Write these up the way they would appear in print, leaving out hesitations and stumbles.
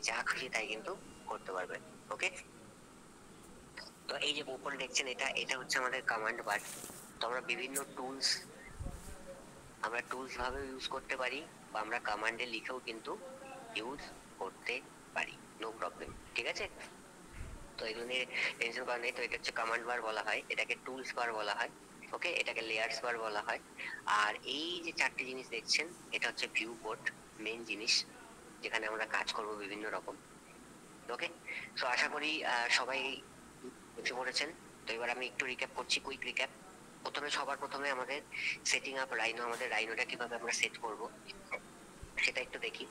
যা খুশি তাই কিন্তু করতে পারবেন। ওকে, তো এই যে উপরে দেখছেন এটা এটা হচ্ছে আমাদের কমান্ড বার। তো আমরা বিভিন্ন টুলস আমরা টুলস ভাবে ইউজ করতে পারি, বা আমরা কমান্ডে লিখেও কিন্তু ইউজ করতে পারি, নো প্রবলেম। ঠিক আছে, তো এগুলো নিয়ে টেনশন করার নেই। তো এটা হচ্ছে কমান্ড বার বলা হয়, এটাকে টুলস বার বলা হয়। ওকে, এটাকে লেয়ার্স বার বলা হয়। আর এই যে চারটি জিনিস দেখছেন এটা হচ্ছে ভিউ পোর্ট, মেইন জিনিস যেখানে আমরা কাজ করব বিভিন্ন রকম। ওকে, তো আশা করি সবাই বুঝতে পড়েছেন। তো এবার আমি একটু রিক্যাপ করছি, কুইক রিক্যাপ। সবার প্রথমে আমাদের সেটিং আপ রাইনো, আমাদের রাইনোটা কিভাবে আমরা সেট করব সেটা একটু দেখি।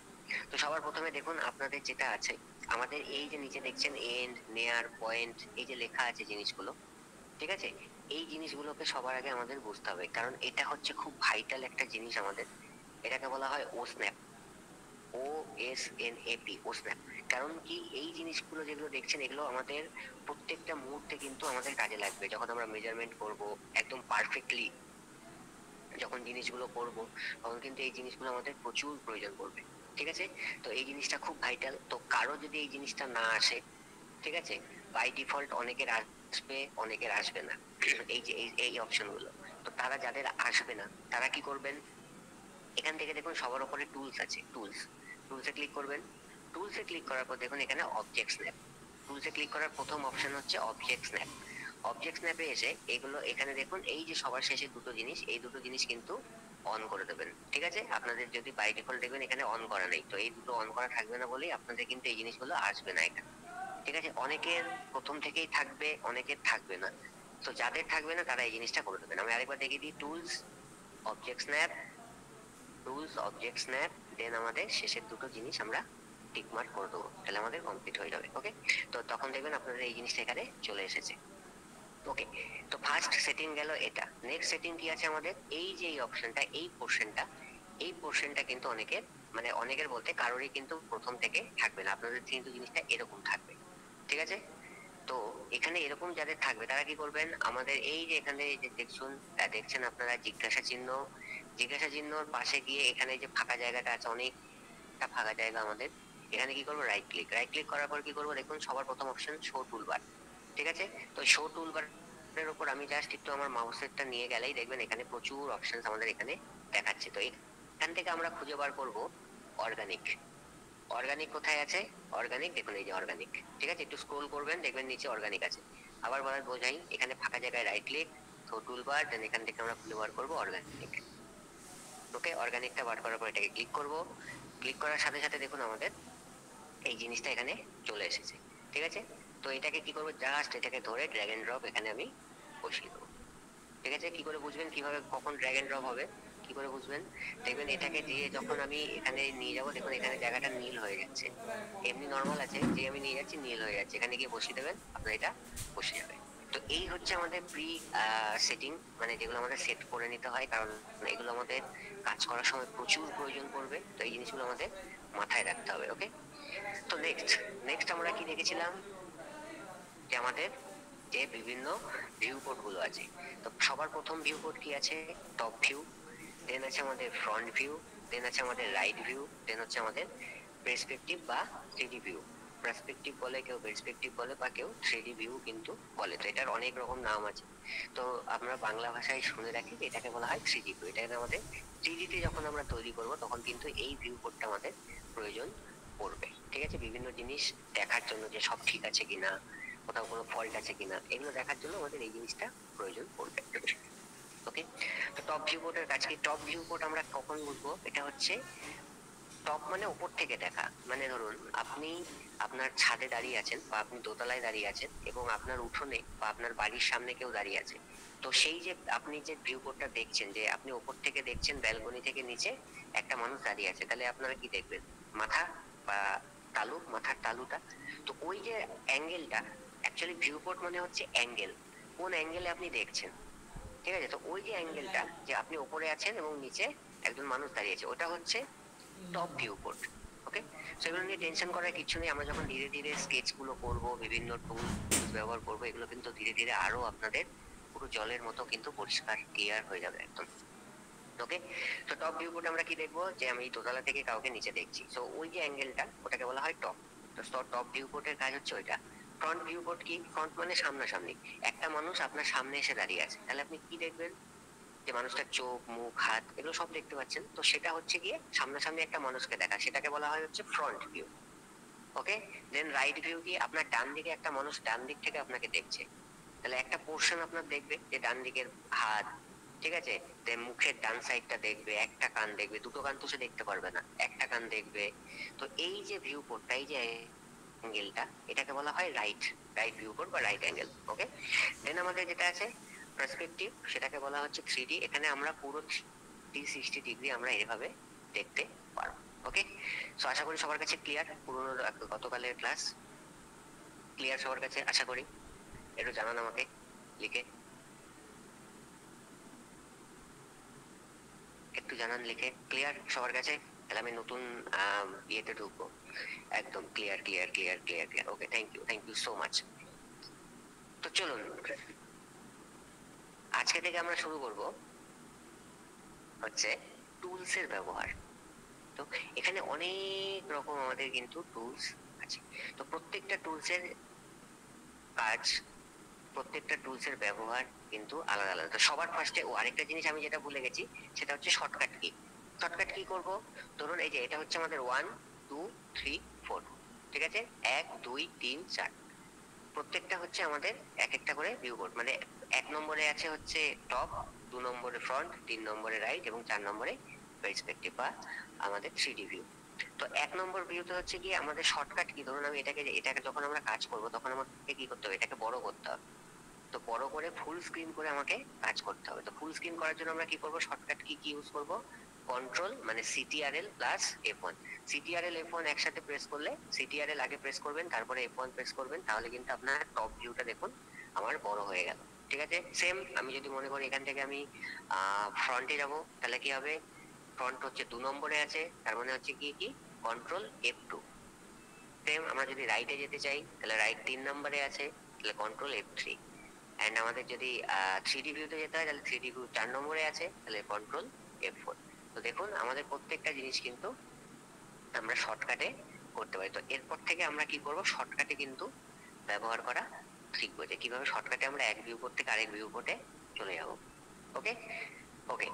তো সবার প্রথমে দেখুন আপনাদের যেটা আছে, আমাদের এই যে নিচে দেখছেন এন্ড, নেয়ার, পয়েন্ট, এই যে লেখা আছে জিনিসগুলো, ঠিক আছে, এই জিনিসগুলোকে সবার আগে আমাদের বুঝতে হবে, কারণ এটা হচ্ছে খুব ভাইটাল একটা জিনিস আমাদের। এটাকে বলা হয় ও স্ন্যাপ, OSNAP, ও স্ন্যাপ। কারণ কি, এই জিনিসগুলো যেগুলো দেখছেন এগুলো আমাদের প্রত্যেকটা মুহূর্তে কিন্তু আমাদের কাজে লাগবে। যখন আমরা মেজারমেন্ট করব একদম পারফেক্টলি, যখন জিনিসগুলো করব তখন কিন্তু এই জিনিসগুলো আমাদের প্রচুর প্রয়োজন পড়বে। ঠিক আছে, তো এই জিনিসটা খুব ভাইটাল। তো কারো যদি এই জিনিসটা না আসে, ঠিক আছে, বাই ডিফল্ট অনেকের আসবে অনেকের আসবে না, এই যে এই অপশন গুলো। তো তারা যাদের আসবে না তারা কি করবেন, এখান থেকে দেখুন সবার উপরে টুলস আছে, টুলসে ক্লিক করবেন। টুলসে ক্লিক করার পর দেখুন এখানে অবজেক্ট স্ন্যাপ। টুলসে ক্লিক করার প্রথম অপশন হচ্ছে অবজেক্ট স্ন্যাপ। অবজেক্ট স্ন্যাপে এসে এগুলো এখানে দেখুন, এই যে সবার শেষে দুটো জিনিস, এই দুটো জিনিস কিন্তু অন করে দেবেন। ঠিক আছে, আপনাদের যদি বাই ডিফল্ট দেখবেন এখানে অন করা নেই, তো এই দুটো অন করা থাকবে না বলেই আপনাদের কিন্তু এই জিনিসগুলো আসবে না এখানে। ঠিক আছে, অনেকের প্রথম থেকেই থাকবে, অনেকের থাকবে না। তো যাদের থাকবে না তারা এই জিনিসটা করে দেবেন। আমি আরেকবার দেখিয়ে দিই, tools, object snap, tools, object snap, then আমাদের শেষের দুটো জিনিস আমরা টিক মার্ক করে দেবো, তাহলে আমাদের কমপ্লিট হয়ে যাবে। ওকে, তো তখন দেখবেন আপনাদের এই জিনিসটা এখানে চলে এসেছে। ওকে, তো ফার্স্ট সেটিং গেল এটা। নেক্সট সেটিং কি আছে আমাদের, এই যে এই অপশনটা, এই পোর্শনটা কিন্তু অনেকের, মানে অনেকের বলতে কারোরই কিন্তু প্রথম থেকে থাকবে না, আপনাদের কিন্তু জিনিসটা এরকম থাকবে। ঠিক আছে, তো এখানে এরকম যাদের থাকবে তারা কি করবেন, আমাদের এই যে এখানে এই যে দেখছেন আপনারা জিজ্ঞাসা চিহ্ন, জিজ্ঞাসা চিহ্নর পাশে গিয়ে এখানে যে ফাঁকা জায়গাটা আছে, অনেকটা ফাঁকা জায়গা আমাদের, এখানে কি করবো, রাইট ক্লিক করার পর কি করবো, দেখুন সবার প্রথম অপশন শো টুলবার। ঠিক আছে, তো শো টুলবার এর উপর আমি জাস্ট একটু আমার মাউসেরটা নিয়ে গেলেই দেখবেন এখানে প্রচুর অপশন আমাদের এখানে দেখাচ্ছে। তো এখান থেকে আমরা খুঁজে বার করব অর্গানিক। অর্গানিক কোথায় আছে, অর্গানিক দেখুন এই যে অর্গানিক। ঠিক আছে, একটু স্ক্রোল করবেন দেখবেন নিচে অর্গানিক আছে। আবার বলার বোঝাই, এখানে ফাঁকা জায়গায় রাইট ক্লিক, শো টুলবার, দেন এখান থেকে আমরা খুঁজে বার করবো অর্গানিক। ওকে, অর্গানিকটা বার করার পর এটাকে ক্লিক করব। ক্লিক করার সাথে সাথে দেখুন আমাদের এই জিনিসটা এখানে চলে এসেছে। ঠিক আছে, তো এটাকে কি করবো, জাস্ট এটাকে ধরে ড্র্যাগ এন্ড ড্রপ এখানে আমি বসিয়ে দেবো। ঠিক আছে, কি করে বুঝবেন কিভাবে কখন ড্র্যাগ এন্ড ড্রপ হবে, কি করে বুঝবেন, দেখবেন এটাকে দিয়ে যখন আমি এখানে নিয়ে যাবো, দেখুন এখানে জায়গাটা নীল হয়ে যাচ্ছে। এমনি নর্মাল আছে, যে আমি নিয়ে যাচ্ছি নীল হয়ে যাচ্ছে, এখানে গিয়ে বসিয়ে দেবেন, আপনার এটা বসে যাবে। তো এই হচ্ছে আমাদের প্রি সেটিং, মানে যেগুলো আমাদের সেট করে নিতে হয়, কারণ এগুলো আমাদের কাজ করার সময় প্রচুর প্রয়োজন পড়বে। তো এই জিনিসগুলো আমাদের মাথায় রাখতে হবে। ওকে, তো নেক্সট নেক্সট আমরা কি দেখেছিলাম, যে আমাদের যে বিভিন্ন ভিউ পোর্ট গুলো আছে। তো সবার প্রথম ভিউ পোর্ট কি আছে, টপ ভিউ, দেন আছে আমাদের ফ্রন্ট ভিউ, দেন আছে আমাদের রাইট ভিউ, দেন হচ্ছে আমাদের পার্সপেক্টিভ বা 3D ভিউ। পার্সপেক্টিভ বলে, কেউ পার্সপেক্টিভ বলে, বা কেউ 3D ভিউ কিন্তু বলে। তো এটার অনেক রকম নাম আছে। তো আমরা বাংলা ভাষায় শুনে রাখি যে এটাকে বলা হয় 3D ভিউ। এটাকে আমাদের 3D তে যখন আমরা তৈরি করব তখন কিন্তু এই ভিউ পোর্টটা আমাদের প্রয়োজন পড়বে। ঠিক আছে, বিভিন্ন জিনিস দেখার জন্য যে সব ঠিক আছে কিনা, কোথাও কোনো ফল্ট আছে কিনা, এগুলো দেখার জন্য আমাদের এই জিনিসটা প্রয়োজন পড়বে। ওকে, তো টপ ভিউ পোর্টের কাজ কি, টপ ভিউ পোর্ট আমরা কখন বুঝবো, এটা হচ্ছে টপ মানে উপর থেকে দেখা। মানে ধরুন আপনি আপনার ছাদে দাঁড়িয়ে আছেন, বা আপনি দোতলায় দাঁড়িয়ে আছেন, এবং আপনার উঠোনে বা আপনার বাড়ির সামনে কেউ দাঁড়িয়ে আছে। তো সেই যে আপনি যে ভিউ পোর্টটা দেখছেন, যে আপনি উপর থেকে দেখছেন ব্যালকনি থেকে নিচে একটা মানুষ দাঁড়িয়ে আছে, তাহলে আপনারা কি দেখবেন, মাথা বা তালু, মাথার তালুটা। তো ওই যে অ্যাঙ্গেলটা, অ্যাকচুয়ালি ভিউ পোর্ট মানে হচ্ছে অ্যাঙ্গেল, কোন অ্যাঙ্গেলে আপনি দেখছেন। ঠিক আছে, তো ওই যে অ্যাঙ্গেলটা, যে আপনি উপরে আছেন এবং নিচে একজন মানুষ দাঁড়িয়ে আছে, ওটা হচ্ছে টপ ভিউ পোর্ট। ওকে, সেগুলো নিয়ে টেনশন করার কিছু নেই। আমরা যখন ধীরে ধীরে স্কেচ গুলো করবো, বিভিন্ন টুলস ব্যবহার করবো, এগুলো কিন্তু ধীরে ধীরে আরো আপনাদের পুরো জলের মতো কিন্তু পরিষ্কার ক্লিয়ার হয়ে যাবে একদম। ওকে, তো টপ ভিউ পোর্ট আমরা কি দেখবো, যে আমি দোতলা থেকে কাউকে নিচে দেখছি, তো ওই যে অ্যাঙ্গেলটা ওটাকে বলা হয় টপ। তো টপ ভিউ পোর্টের কাজ হচ্ছে ওইটা। ফ্রন্ট ভিউ পোর্ট কি? ফ্রন্ট মানে সামনাসামনি, একটা মানুষ আপনার সামনে এসে দাঁড়িয়ে আছে, তাহলে আপনি কি দেখবেন? যে মানুষটার চোখ, মুখ, হাত এগুলো সব দেখতে পাচ্ছেন, তো সেটা হচ্ছে গিয়ে সামনাসামনি একটা মানুষকে দেখা, সেটাকে বলা হয় হচ্ছে ফ্রন্ট ভিউ। ওকে, দেন রাইট ভিউ কি? আপনার ডান দিকে একটা মানুষ ডান দিক থেকে আপনাকে দেখছে, তাহলে একটা পোর্শন আপনার দেখবে যে ডান দিকের হাত, ঠিক আছে, দেন মুখের ডান সাইডটা দেখবে, একটা কান দেখবে, দুটো কান তো সে দেখতে পারবে না, একটা কান দেখবে। তো এই যে ভিউ পোর্টটা, এই যে অ্যাঙ্গেলটা, এটাকে বলা হয় রাইট রাইট ভিউ পোর্ট বা রাইট অ্যাঙ্গেল। ওকে, দেন আমাদের যেটা আছে পার্সপেক্টিভ, সেটাকে বলা হচ্ছে 3D। এখানে আমরা পুরো 360 ডিগ্রি আমরা এভাবে দেখতে পারবো। ওকে, সো আশা করি সবার কাছে ক্লিয়ার, পুরোনো গতকালের ক্লাস ক্লিয়ার সবার কাছে আশা করি। একটু জানান আমাকে লিখে, একটু জানান লিখে। ক্লিয়ার সবার কাছে? তাহলে আমি নতুন ইয়েতে ঢুকবো। একদম clear clear clear clear clear. Okay, thank you so much. তো চলুন আজকে থেকে আমরা শুরু করব হচ্ছে টুলস এর ব্যবহার। তো এখানে অনেক রকম আমাদের কিন্তু টুলস আছে। তো প্রত্যেকটা টুলস এর কাজ, প্রত্যেকটা টুলস এর ব্যবহার কিন্তু আলাদা আলাদা। তো সবার ফার্স্টে আরেকটা জিনিস আমি যেটা ভুলে গেছি, সেটা হচ্ছে শর্টকাট কি। শর্টকাট কি করব? ধরুন এই যে এটা হচ্ছে আমাদের 1 2 3 4, ঠিক আছে, 1 2 3 4, প্রত্যেকটা হচ্ছে আমাদের এক একটা করে ভিউ বোর্ড। মানে 1 নম্বরে আছে হচ্ছে টপ, 2 নম্বরে ফ্রন্ট, 3 নম্বরে রাইট এবং 4 নম্বরে পার্সপেক্টিভ বা আমাদের 3D ভিউ। তো 1 নম্বর ভিউতে হচ্ছে কি আমাদের শর্টকাট কি? ধরুন আমি এটাকে যখন আমরা কাজ করব তখন আমাকে কি করতে হবে? এটাকে বড় করতে হবে। তো বড় করে ফুল স্ক্রিন করে আমাকে কাজ করতে হবে। তো ফুল স্ক্রিন করার জন্য আমরা কি করব? শর্টকাট কি কি ইউজ করব? কন্ট্রোল মানে Ctrl plus F1। Ctrl F1 একসাথে প্রেস করলে, সিটিআরএল আগে প্রেস করবেন তারপরে F1 প্রেস করবেন, তাহলে কিন্তু আপনার টপ ভিউটা দেখুন আমার বড় হয়ে গেল। ঠিক আছে, সেম আমি যদি মনে করি এখান থেকে আমি ফ্রন্টে যাব, তাহলে কি হবে? ফ্রন্ট হচ্ছে 2 নম্বরে আছে, তার মানে হচ্ছে কি কি কন্ট্রোল F2। সেম আমরা যদি রাইটে যেতে চাই, তাহলে রাইট 3 নম্বরে আছে, তাহলে কন্ট্রোল F3। এন্ড আমাদের যদি 3D ভিউতে যেতে হয়, তাহলে 3D ভিউ 4 নম্বরে আছে, তাহলে কন্ট্রোল F4। তো দেখুন আমাদের প্রত্যেকটা জিনিস কিন্তু আমরা শর্টকাটে করতে পারি। তো এরপর থেকে আমরা কি করব? শর্টকাটে কিন্তু ব্যবহার করা শিখবো, যে কিভাবে শর্টকাটে আমরা এক ভিউ পোর্ট থেকে আরেক ভিউ পোর্টে চলে যাব। ওকে ওকে,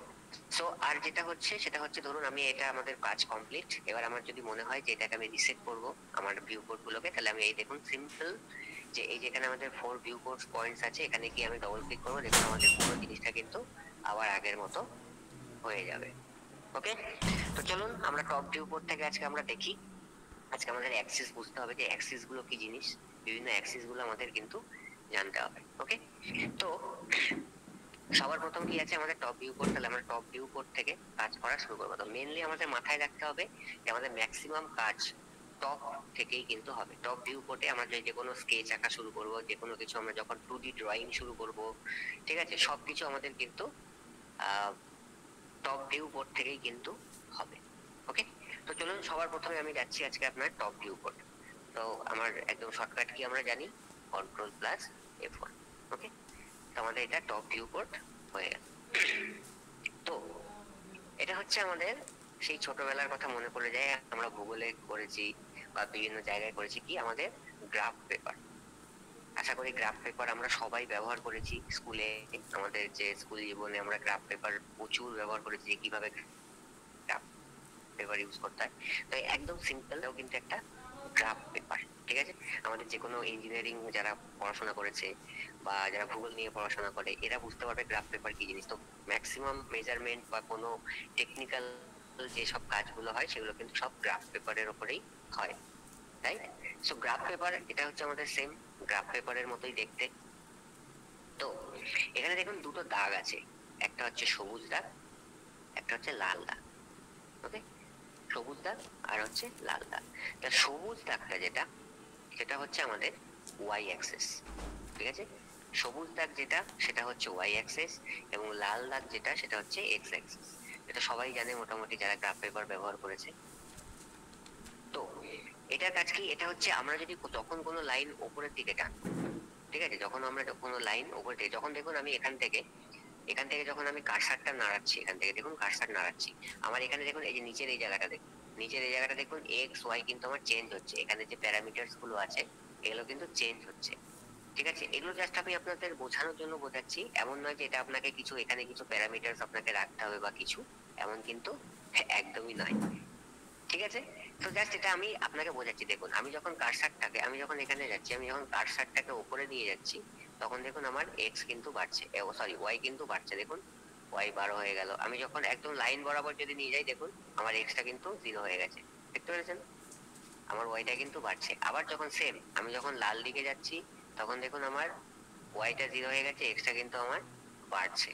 সো আর যেটা হচ্ছে সেটা হচ্ছে ধরুন আমি এটা আমাদের কাজ কমপ্লিট, এবার আমার যদি মনে হয় যে এটাকে আমি রিসেট করব আমার ভিউ পোর্ট গুলোকে, তাহলে আমি এই দেখুন সিম্পল, যে এই যেখানে আমাদের 4 ভিউ পোর্ট পয়েন্টস আছে, এখানে কি আমি ডবল ক্লিক করবো, দেখুন আমাদের পুরো জিনিসটা কিন্তু আবার আগের মতো হয়ে যাবে। ওকে, তো চলুন আমরা টপ ভিউ পোর্ট থেকে আজকে আমরা দেখি। আজকে আমাদের অ্যাক্সিস বুঝতে হবে, যে অ্যাক্সিস গুলো কি জিনিস, বিভিন্ন অ্যাক্সিস গুলো আমাদের কিন্তু জানতে হবে। ওকে, তো সবার প্রথম কি আছে আমাদের টপ ভিউ পোর্ট, তাহলে আমরা টপ ভিউ পোর্ট থেকে কাজ করা শুরু করবো। তো মেনলি আমাদের মাথায় রাখতে হবে যে আমাদের ম্যাক্সিমাম কাজ টপ থেকেই কিন্তু হবে। টপ ভিউ পোর্টে আমরা যে কোনো স্কেচ আঁকা শুরু করব, যে কোনো কিছু আমরা যখন 2D ড্রয়িং শুরু করব, ঠিক আছে, সবকিছু আমাদের কিন্তু টপ ভিউ পোর্ট থেকেই কিন্তু হবে। ওকে, তো চলুন সবার প্রথমে আমি যাচ্ছি আজকে আপনার টপ ভিউ পোর্ট। তো আমার একদম শর্টকাট কি আমরা জানি, কন্ট্রোল প্লাস F1। ওকে, তো আমাদের এটা টপ ভিউ পোর্ট হয়ে গেল। তো এটা হচ্ছে আমাদের সেই ছোটবেলার কথা মনে পড়ে যায়, আমরা ভূগোলে করেছি বা বিভিন্ন জায়গায় করেছি কি আমাদের গ্রাফ পেপার। আশা করি গ্রাফ পেপার আমরা সবাই ব্যবহার করেছি স্কুলে। আমাদের যে স্কুল জীবনে আমরা গ্রাফ পেপার প্রচুর ব্যবহার করেছি, যে কিভাবে গ্রাফ পেপার ইউজ করতে হয়। তো একদম সিম্পল কিন্তু একটা গ্রাফ পেপার, ঠিক আছে। আমাদের যে কোনো ইঞ্জিনিয়ারিং যারা পড়াশোনা করেছে বা যারা ভূগোল নিয়ে পড়াশোনা করে, এরা বুঝতে পারবে গ্রাফ পেপার কি জিনিস। তো ম্যাক্সিমাম মেজারমেন্ট বা কোনো টেকনিক্যাল যেসব কাজগুলো হয় সেগুলো কিন্তু সব গ্রাফ পেপারের উপরেই হয়, তাই। সো গ্রাফ পেপার এটা হচ্ছে আমাদের সেম গ্রাফ পেপারের মতোই দেখতে। তো এখানে দেখুন দুটো দাগ আছে, একটা হচ্ছে সবুজ দাগ, একটা হচ্ছে লাল দাগ। ওকে, সবুজ দাগ আর হচ্ছে লাল দাগ। তা সবুজ দাগটা যেটা, সেটা হচ্ছে আমাদের ওয়াই অ্যাক্সিস, ঠিক আছে। সবুজ দাগ যেটা সেটা হচ্ছে ওয়াই অ্যাক্সিস, এবং লাল দাগ যেটা সেটা হচ্ছে এক্স অ্যাক্সিস। এটা সবাই জানে মোটামুটি যারা গ্রাফ পেপার ব্যবহার করেছে। তো এটার কাজ কি? এটা হচ্ছে আমরা যদি যখন কোনো লাইন উপরের দিকে টানবো, ঠিক আছে, যখন আমরা কোনো লাইন উপর দিকে, যখন দেখুন আমি এখান থেকে যখন আমি কার্সারটা নাড়াচ্ছি, এখান থেকে দেখুন কার্সার নাড়াচ্ছি, আমার এখানে দেখুন এই যে নিচের এই জায়গাটা দেখুন, নিচের এই জায়গাটা দেখুন এক্স ওয়াই কিন্তু আমার চেঞ্জ হচ্ছে, এখানে যে প্যারামিটার্স গুলো আছে এগুলো কিন্তু চেঞ্জ হচ্ছে। ঠিক আছে, এগুলো জাস্ট আমি আপনাদের বোঝানোর জন্য বোঝাচ্ছি, এমন নয় যে এটা আপনাকে কিছু এখানে কিছু প্যারামিটার্স আপনাকে রাখতে হবে বা কিছু, এমন কিন্তু একদমই নয়। ঠিক আছে, তো জাস্ট এটা আমি আপনাকে বোঝাচ্ছি। দেখুন আমি যখন কার্সারটাকে, আমি যখন এখানে যাচ্ছি, আমি যখন কার্সারটাকে উপরে নিয়ে যাচ্ছি, তখন দেখুন আমার এক্স কিন্তু বাড়ছে, সরি ওয়াই কিন্তু বাড়ছে। দেখুন ওয়াই 12 হয়ে গেল। আমি যখন একদম লাইন বরাবর যদি নিয়ে যাই, দেখুন আমার এক্সটা কিন্তু 0 হয়ে গেছে। দেখতে পেরেছেন, আমার ওয়াইটা কিন্তু বাড়ছে। আবার যখন সেম আমি যখন লাল দিকে যাচ্ছি, তখন দেখুন আমার ওয়াইটা 0 হয়ে গেছে, এক্সটা কিন্তু আমার বাড়ছে।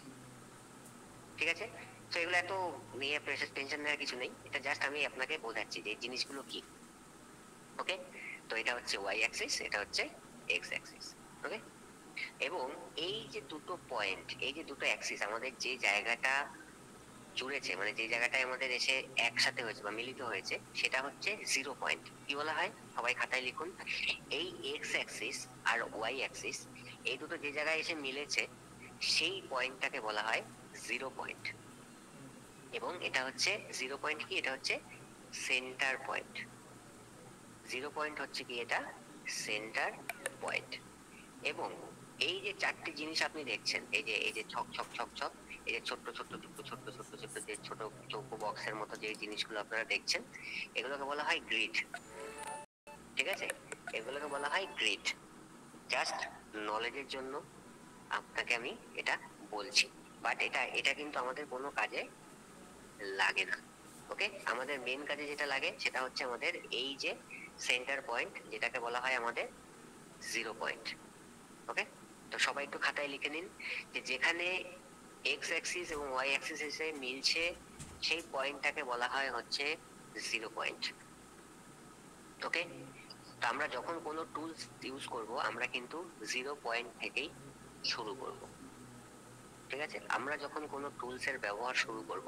ঠিক আছে, তো এগুলো এত নিয়ে টেনশন নেওয়ার কিছু নেই, এটা জাস্ট আমি আপনাকে বোঝাচ্ছি যে এই জিনিসগুলো কি। ওকে, তো এটা হচ্ছে ওয়াই অ্যাক্সিস, এটা হচ্ছে এক্স অ্যাক্সিস। ওকে, এবং এই যে দুটো পয়েন্ট, এই যে দুটো অ্যাক্সিস আমাদের যে জায়গাটা জুড়েছে, মানে যে জায়গাটায় আমাদের এসে একসাথে হয়েছে বা মিলিত হয়েছে, সেটা হচ্ছে 0 পয়েন্ট। কি বলা হয়, সবাই খাতায় লিখুন। এই এক্স অ্যাক্সিস আর ওয়াই অ্যাক্সিস এই দুটো যে জায়গায় এসে মিলেছে, সেই পয়েন্টটাকে বলা হয় 0 পয়েন্ট। এবং এটা হচ্ছে 0 পয়েন্ট কি, এটা হচ্ছে সেন্টার পয়েন্ট। 0 পয়েন্ট হচ্ছে কি, এটা সেন্টার পয়েন্ট। এবং এই যে চারটি জিনিস আপনি দেখছেন, এই যে ছক ছক ছক ছক, এই যে ছোট্ট ছোট্ট ছোট্ট ছোট্ট ছোট্ট ছোট্ট যে ছোট চৌকো বক্সের মতো যে জিনিসগুলো আপনারা দেখছেন, এগুলোকে বলা হয় গ্রিড। ঠিক আছে, এগুলোকে বলা হয় গ্রিড। জাস্ট নলেজের জন্য আপনাকে আমি এটা বলছি, বাট এটা এটা কিন্তু আমাদের কোনো কাজে লাগে না। ওকে, আমাদের মেন কাজে যেটা লাগে সেটা হচ্ছে আমাদের এই যে সেন্টার পয়েন্ট, যেটাকে বলা হয় আমাদের 0 পয়েন্ট। ওকে, তো সবাই একটু খাতায় লিখে নিন যে যেখানে এক্স অ্যাক্সিস এবং ওয়াই অ্যাক্সিস এসে মিলছে, সেই পয়েন্টটাকে বলা হয় হচ্ছে 0 পয়েন্ট। ওকে, তো আমরা যখন কোনো টুলস ইউজ করব, আমরা কিন্তু 0 পয়েন্ট থেকেই শুরু করব। ঠিক আছে, আমরা যখন কোনো টুলস এর ব্যবহার শুরু করব,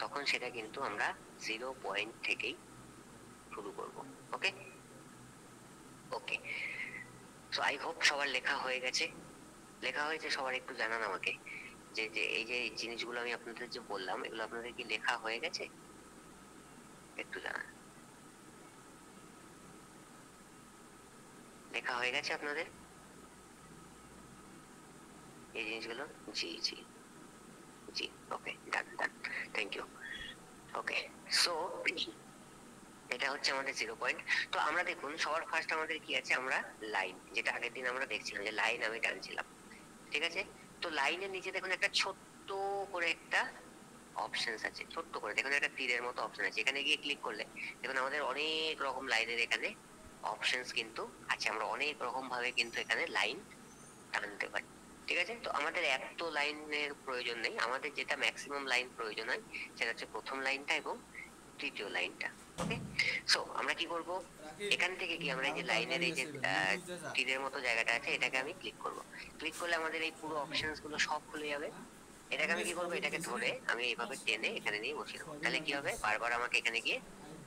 তখন সেটা কিন্তু আমরা 0 পয়েন্ট থেকেই শুরু করব। ওকে, ওকে, সো আই হোপ সবার লেখা হয়ে গেছে। লেখা হয়েছে সবার? একটু জানান আমাকে যে যে এই যে জিনিসগুলো আমি আপনাদের যে বললাম, এগুলো আপনাদের কি লেখা হয়ে গেছে? একটু জানান, লেখা হয়ে গেছে আপনাদের এই জিনিসগুলো? জি জি জি, ওকে, ডান ডান, থ্যাংক ইউ। ওকে, সো এটা হচ্ছে আমাদের 0 পয়েন্ট। তো আমরা দেখুন সবার ফার্স্ট আমাদের কি আছে, আমরা লাইন, যেটা আগের দিন আমরা দেখছিলাম যে লাইন আমি টানছিলাম। ঠিক আছে, তো লাইনের নিচে দেখুন একটা ছোট্ট করে একটা অপশনস আছে, ছোট্ট করে দেখুন একটা তীরের মতো অপশন আছে, এখানে গিয়ে ক্লিক করলে দেখুন আমাদের অনেক রকম লাইনের এখানে অপশনস কিন্তু আছে। আমরা অনেক রকম ভাবে কিন্তু এখানে লাইন টানতে পারি। ঠিক আছে, তো আমাদের এত লাইনের প্রয়োজন নেই, আমাদের যেটা ম্যাক্সিমাম লাইন প্রয়োজন হয় সেটা হচ্ছে প্রথম লাইনটা এবং তৃতীয় লাইনটা। ওকে, সো আমরা কি করব, এখান থেকে কি আমরা এই যে লাইনের এই যে তীরের মতো জায়গাটা আছে, এটাকে আমি ক্লিক করব। ক্লিক করলে আমাদের এই পুরো অপশনস গুলো সব খুলে যাবে। এটাকে আমি কি করবো, এটাকে ধরে আমি এইভাবে টেনে এখানে নিয়ে বসিয়ে দেবো। তাহলে কি হবে, বারবার আমাকে এখানে গিয়ে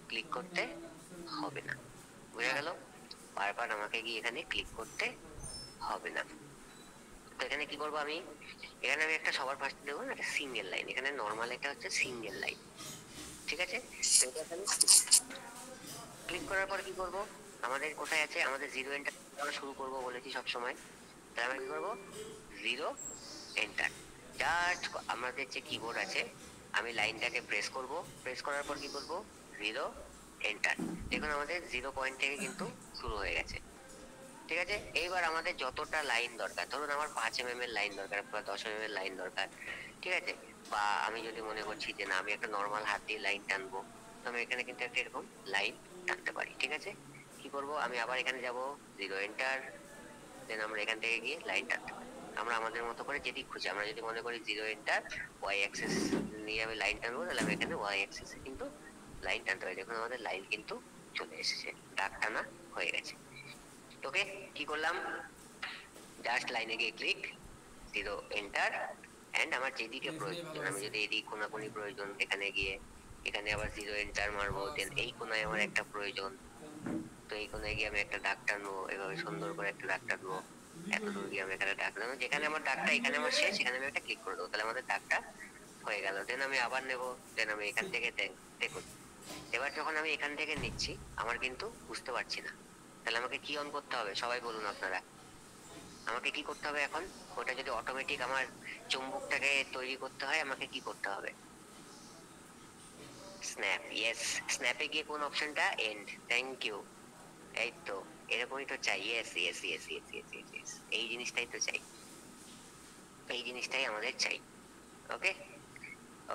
ক্লিক করতে হবে না। বুঝা গেল, বারবার আমাকে গিয়ে এখানে ক্লিক করতে হবে না। তো এখানে কি করবো আমি, এখানে আমি একটা সবার ফার্স্টে দেবো একটা সিঙ্গেল লাইন, এখানে নর্মাল এটা হচ্ছে সিঙ্গেল লাইন। ঠিক আছে, তো এটা এখানে ক্লিক করার পর কি করব, আমাদের কোথায় আছে, আমাদের 0 এন্টার আমরা শুরু করব বলেছি সব সময়। তাহলে আমরা কি করব, 0 এন্টার। জাস্ট আমাদের যে কিবোর্ড আছে, আমি লাইনটাকে প্রেস করব, প্রেস করার পর কি করব, 0 এন্টার। দেখুন আমাদের 0 পয়েন্ট থেকে কিন্তু শুরু হয়ে গেছে। ঠিক আছে, এইবার আমাদের যতটা লাইন দরকার, ধরুন আমার 5 mm এর লাইন দরকার বা 10 mm এর লাইন দরকার। ঠিক আছে, বা আমি যদি মনে করছি যে না আমি একটা নর্মাল হাত দিয়ে লাইন টানবো, তো আমি এখানে কিন্তু একটা এরকম লাইন টানতে পারি। ঠিক আছে, কি করব, আমি আবার এখানে যাব, 0 এন্টার, দেন আমরা এখান থেকে গিয়ে লাইন টানতে পারি। আমরা আমাদের মতো করে যেদিক খুশি, আমরা যদি মনে করি 0 এন্টার ওয়াই অ্যাক্সিস নিয়ে আমি লাইন টানবো, তাহলে আমি এখানে ওয়াই অ্যাক্সিসে কিন্তু লাইন টানতে পারি। দেখুন আমাদের লাইন কিন্তু চলে এসেছে, দাগ টানা হয়ে গেছে। ওকে, কি করলাম, জাস্ট লাইনে গিয়ে ক্লিক, 0 এন্টার, এন্ড আমার যেদিকে প্রয়োজন, আমি যদি এদিক কোনাকুনি প্রয়োজন, এখানে গিয়ে এখানে আবার 0 এন্টার মারবো, দেন এই কোনায় আমার একটা প্রয়োজন, তো এই কোনায় গিয়ে আমি একটা দাগ টানবো, এভাবে সুন্দর করে একটা দাগ টানবো, এত দূর গিয়ে আমি এখানে দাগ টানবো, যেখানে আমার দাগটা এখানে আমার শেষ, সেখানে আমি একটা ক্লিক করে দেবো, তাহলে আমাদের দাগটা হয়ে গেল। দেন আমি আবার নেবো, দেন আমি এখান থেকে দেখুন এবার যখন আমি এখান থেকে নিচ্ছি আমার কিন্তু বুঝতে পারছি না, তাহলে আমাকে কি অন করতে হবে সবাই বলুন আপনারা, আমাকে কি করতে হবে এখন? ওটা যদি অটোমেটিক আমার চুম্বকটাকে তৈরি করতে হয় আমাকে কি করতে হবে? Snap, yes. স্ন্যাপে গিয়ে কোন অপশনটা? And, thank you. এই তো, এরকমই তো চাই। Yes yes yes yes yes yes yes, এই জিনিসটাই তো চাই, এই জিনিসটাই আমাদের চাই। ওকে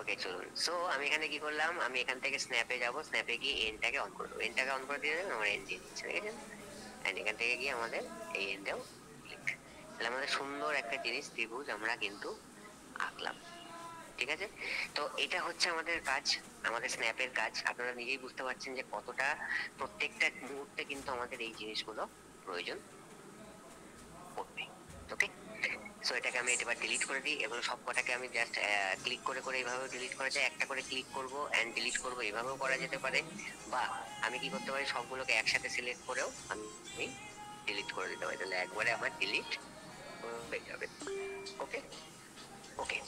ওকে, চলুন। সো আমি এখানে কি করলাম, আমি এখান থেকে স্ন্যাপে যাব, স্ন্যাপে গিয়ে এনটাকে অন করে দেবো, এনটাকে অন করে দিয়ে দেবেন, আমার এন দিয়ে দিচ্ছে, দেখেছেন? এন্ড এখান থেকে গিয়ে আমাদের এই এনটাও ক্লিক, তাহলে আমাদের সুন্দর একটা জিনিস ত্রিভুজ আমরা কিন্তু আঁকলাম। ঠিক আছে, তো এটা হচ্ছে আমাদের কাজ, আমাদের স্ন্যাপের কাজ। আপনারা নিজেই বুঝতে পারছেন যে কতটা প্রত্যেকটা মুহূর্তে কিন্তু আমাদের এই জিনিসগুলো প্রয়োজন পড়বে। ওকে, সো এটাকে আমি এবার ডিলিট করে দিই, এবং সব কটাকে আমি জাস্ট ক্লিক করে করে এইভাবে ডিলিট করা যায়, একটা করে ক্লিক করব এন্ড ডিলিট করব, এইভাবেও করা যেতে পারে। বা আমি কি করতে পারি, সবগুলোকে একসাথে সিলেক্ট করেও আমি ডিলিট করে দিতে পারি, তাহলে একবারে আমার ডিলিট হয়ে যাবে। ওকে ওকে,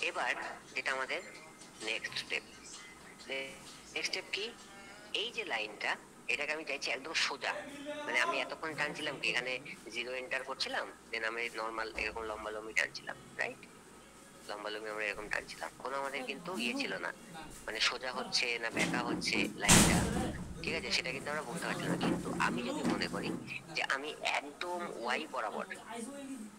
এবার যেটা আমাদের নেক্সট স্টেপ, নেক্সট স্টেপ কি? এই যে লাইনটা, এটাকে আমি চাইছি একদম সোজা, মানে আমি এতক্ষণ টানছিলাম কি, এখানে জিরো এন্টার করছিলাম, দেন আমি নর্মাল এরকম লম্বালম্বি টানছিলাম, রাইট? লম্বালম্বি আমরা এরকম টানছিলাম, কোনো আমাদের কিন্তু ইয়ে ছিল না, মানে সোজা হচ্ছে না বেঁকা হচ্ছে লাইনটা, ঠিক আছে, সেটা কিন্তু আমরা বলতে পারছি না। কিন্তু আমি যদি মনে করি যে আমি একদম ওয়াই বরাবর,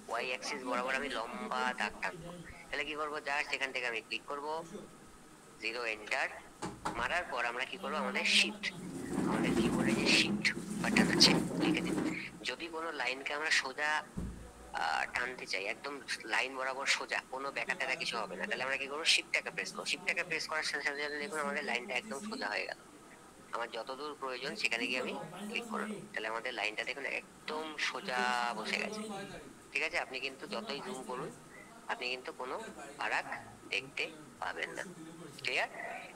ওয়াই অ্যাক্সিস বরাবর আমি লম্বা দাগ টানবো, তাহলে কি করবো, জাস্ট এখান থেকে আমি ক্লিক করব, জিরো এন্টার মারার পর আমরা কি করবো, আমাদের শিফট, আমাদের কিবোর্ডে যে শিফট বাটন আছে লিখে দিন। যদি কোনো লাইনকে আমরা সোজা টানতে চাই, একদম লাইন বরাবর সোজা, কোনো বেঁকা টেকা কিছু হবে না, তাহলে আমরা কি করবো, শিফটটাকে প্রেস করবো, শিফটটাকে প্রেস করার সাথে সাথে সাথে দেখুন আমাদের লাইনটা একদম সোজা হয়ে গেল। আমার যতদূর প্রয়োজন সেখানে গিয়ে আমি ক্লিক করলাম, তাহলে আমাদের লাইনটা দেখুন একদম সোজা বসে গেছে। ঠিক আছে, আপনি কিন্তু যতই জুম করুন আপনি কিন্তু কোনো ফারাক দেখতে পাবেন না। ক্লিয়ার?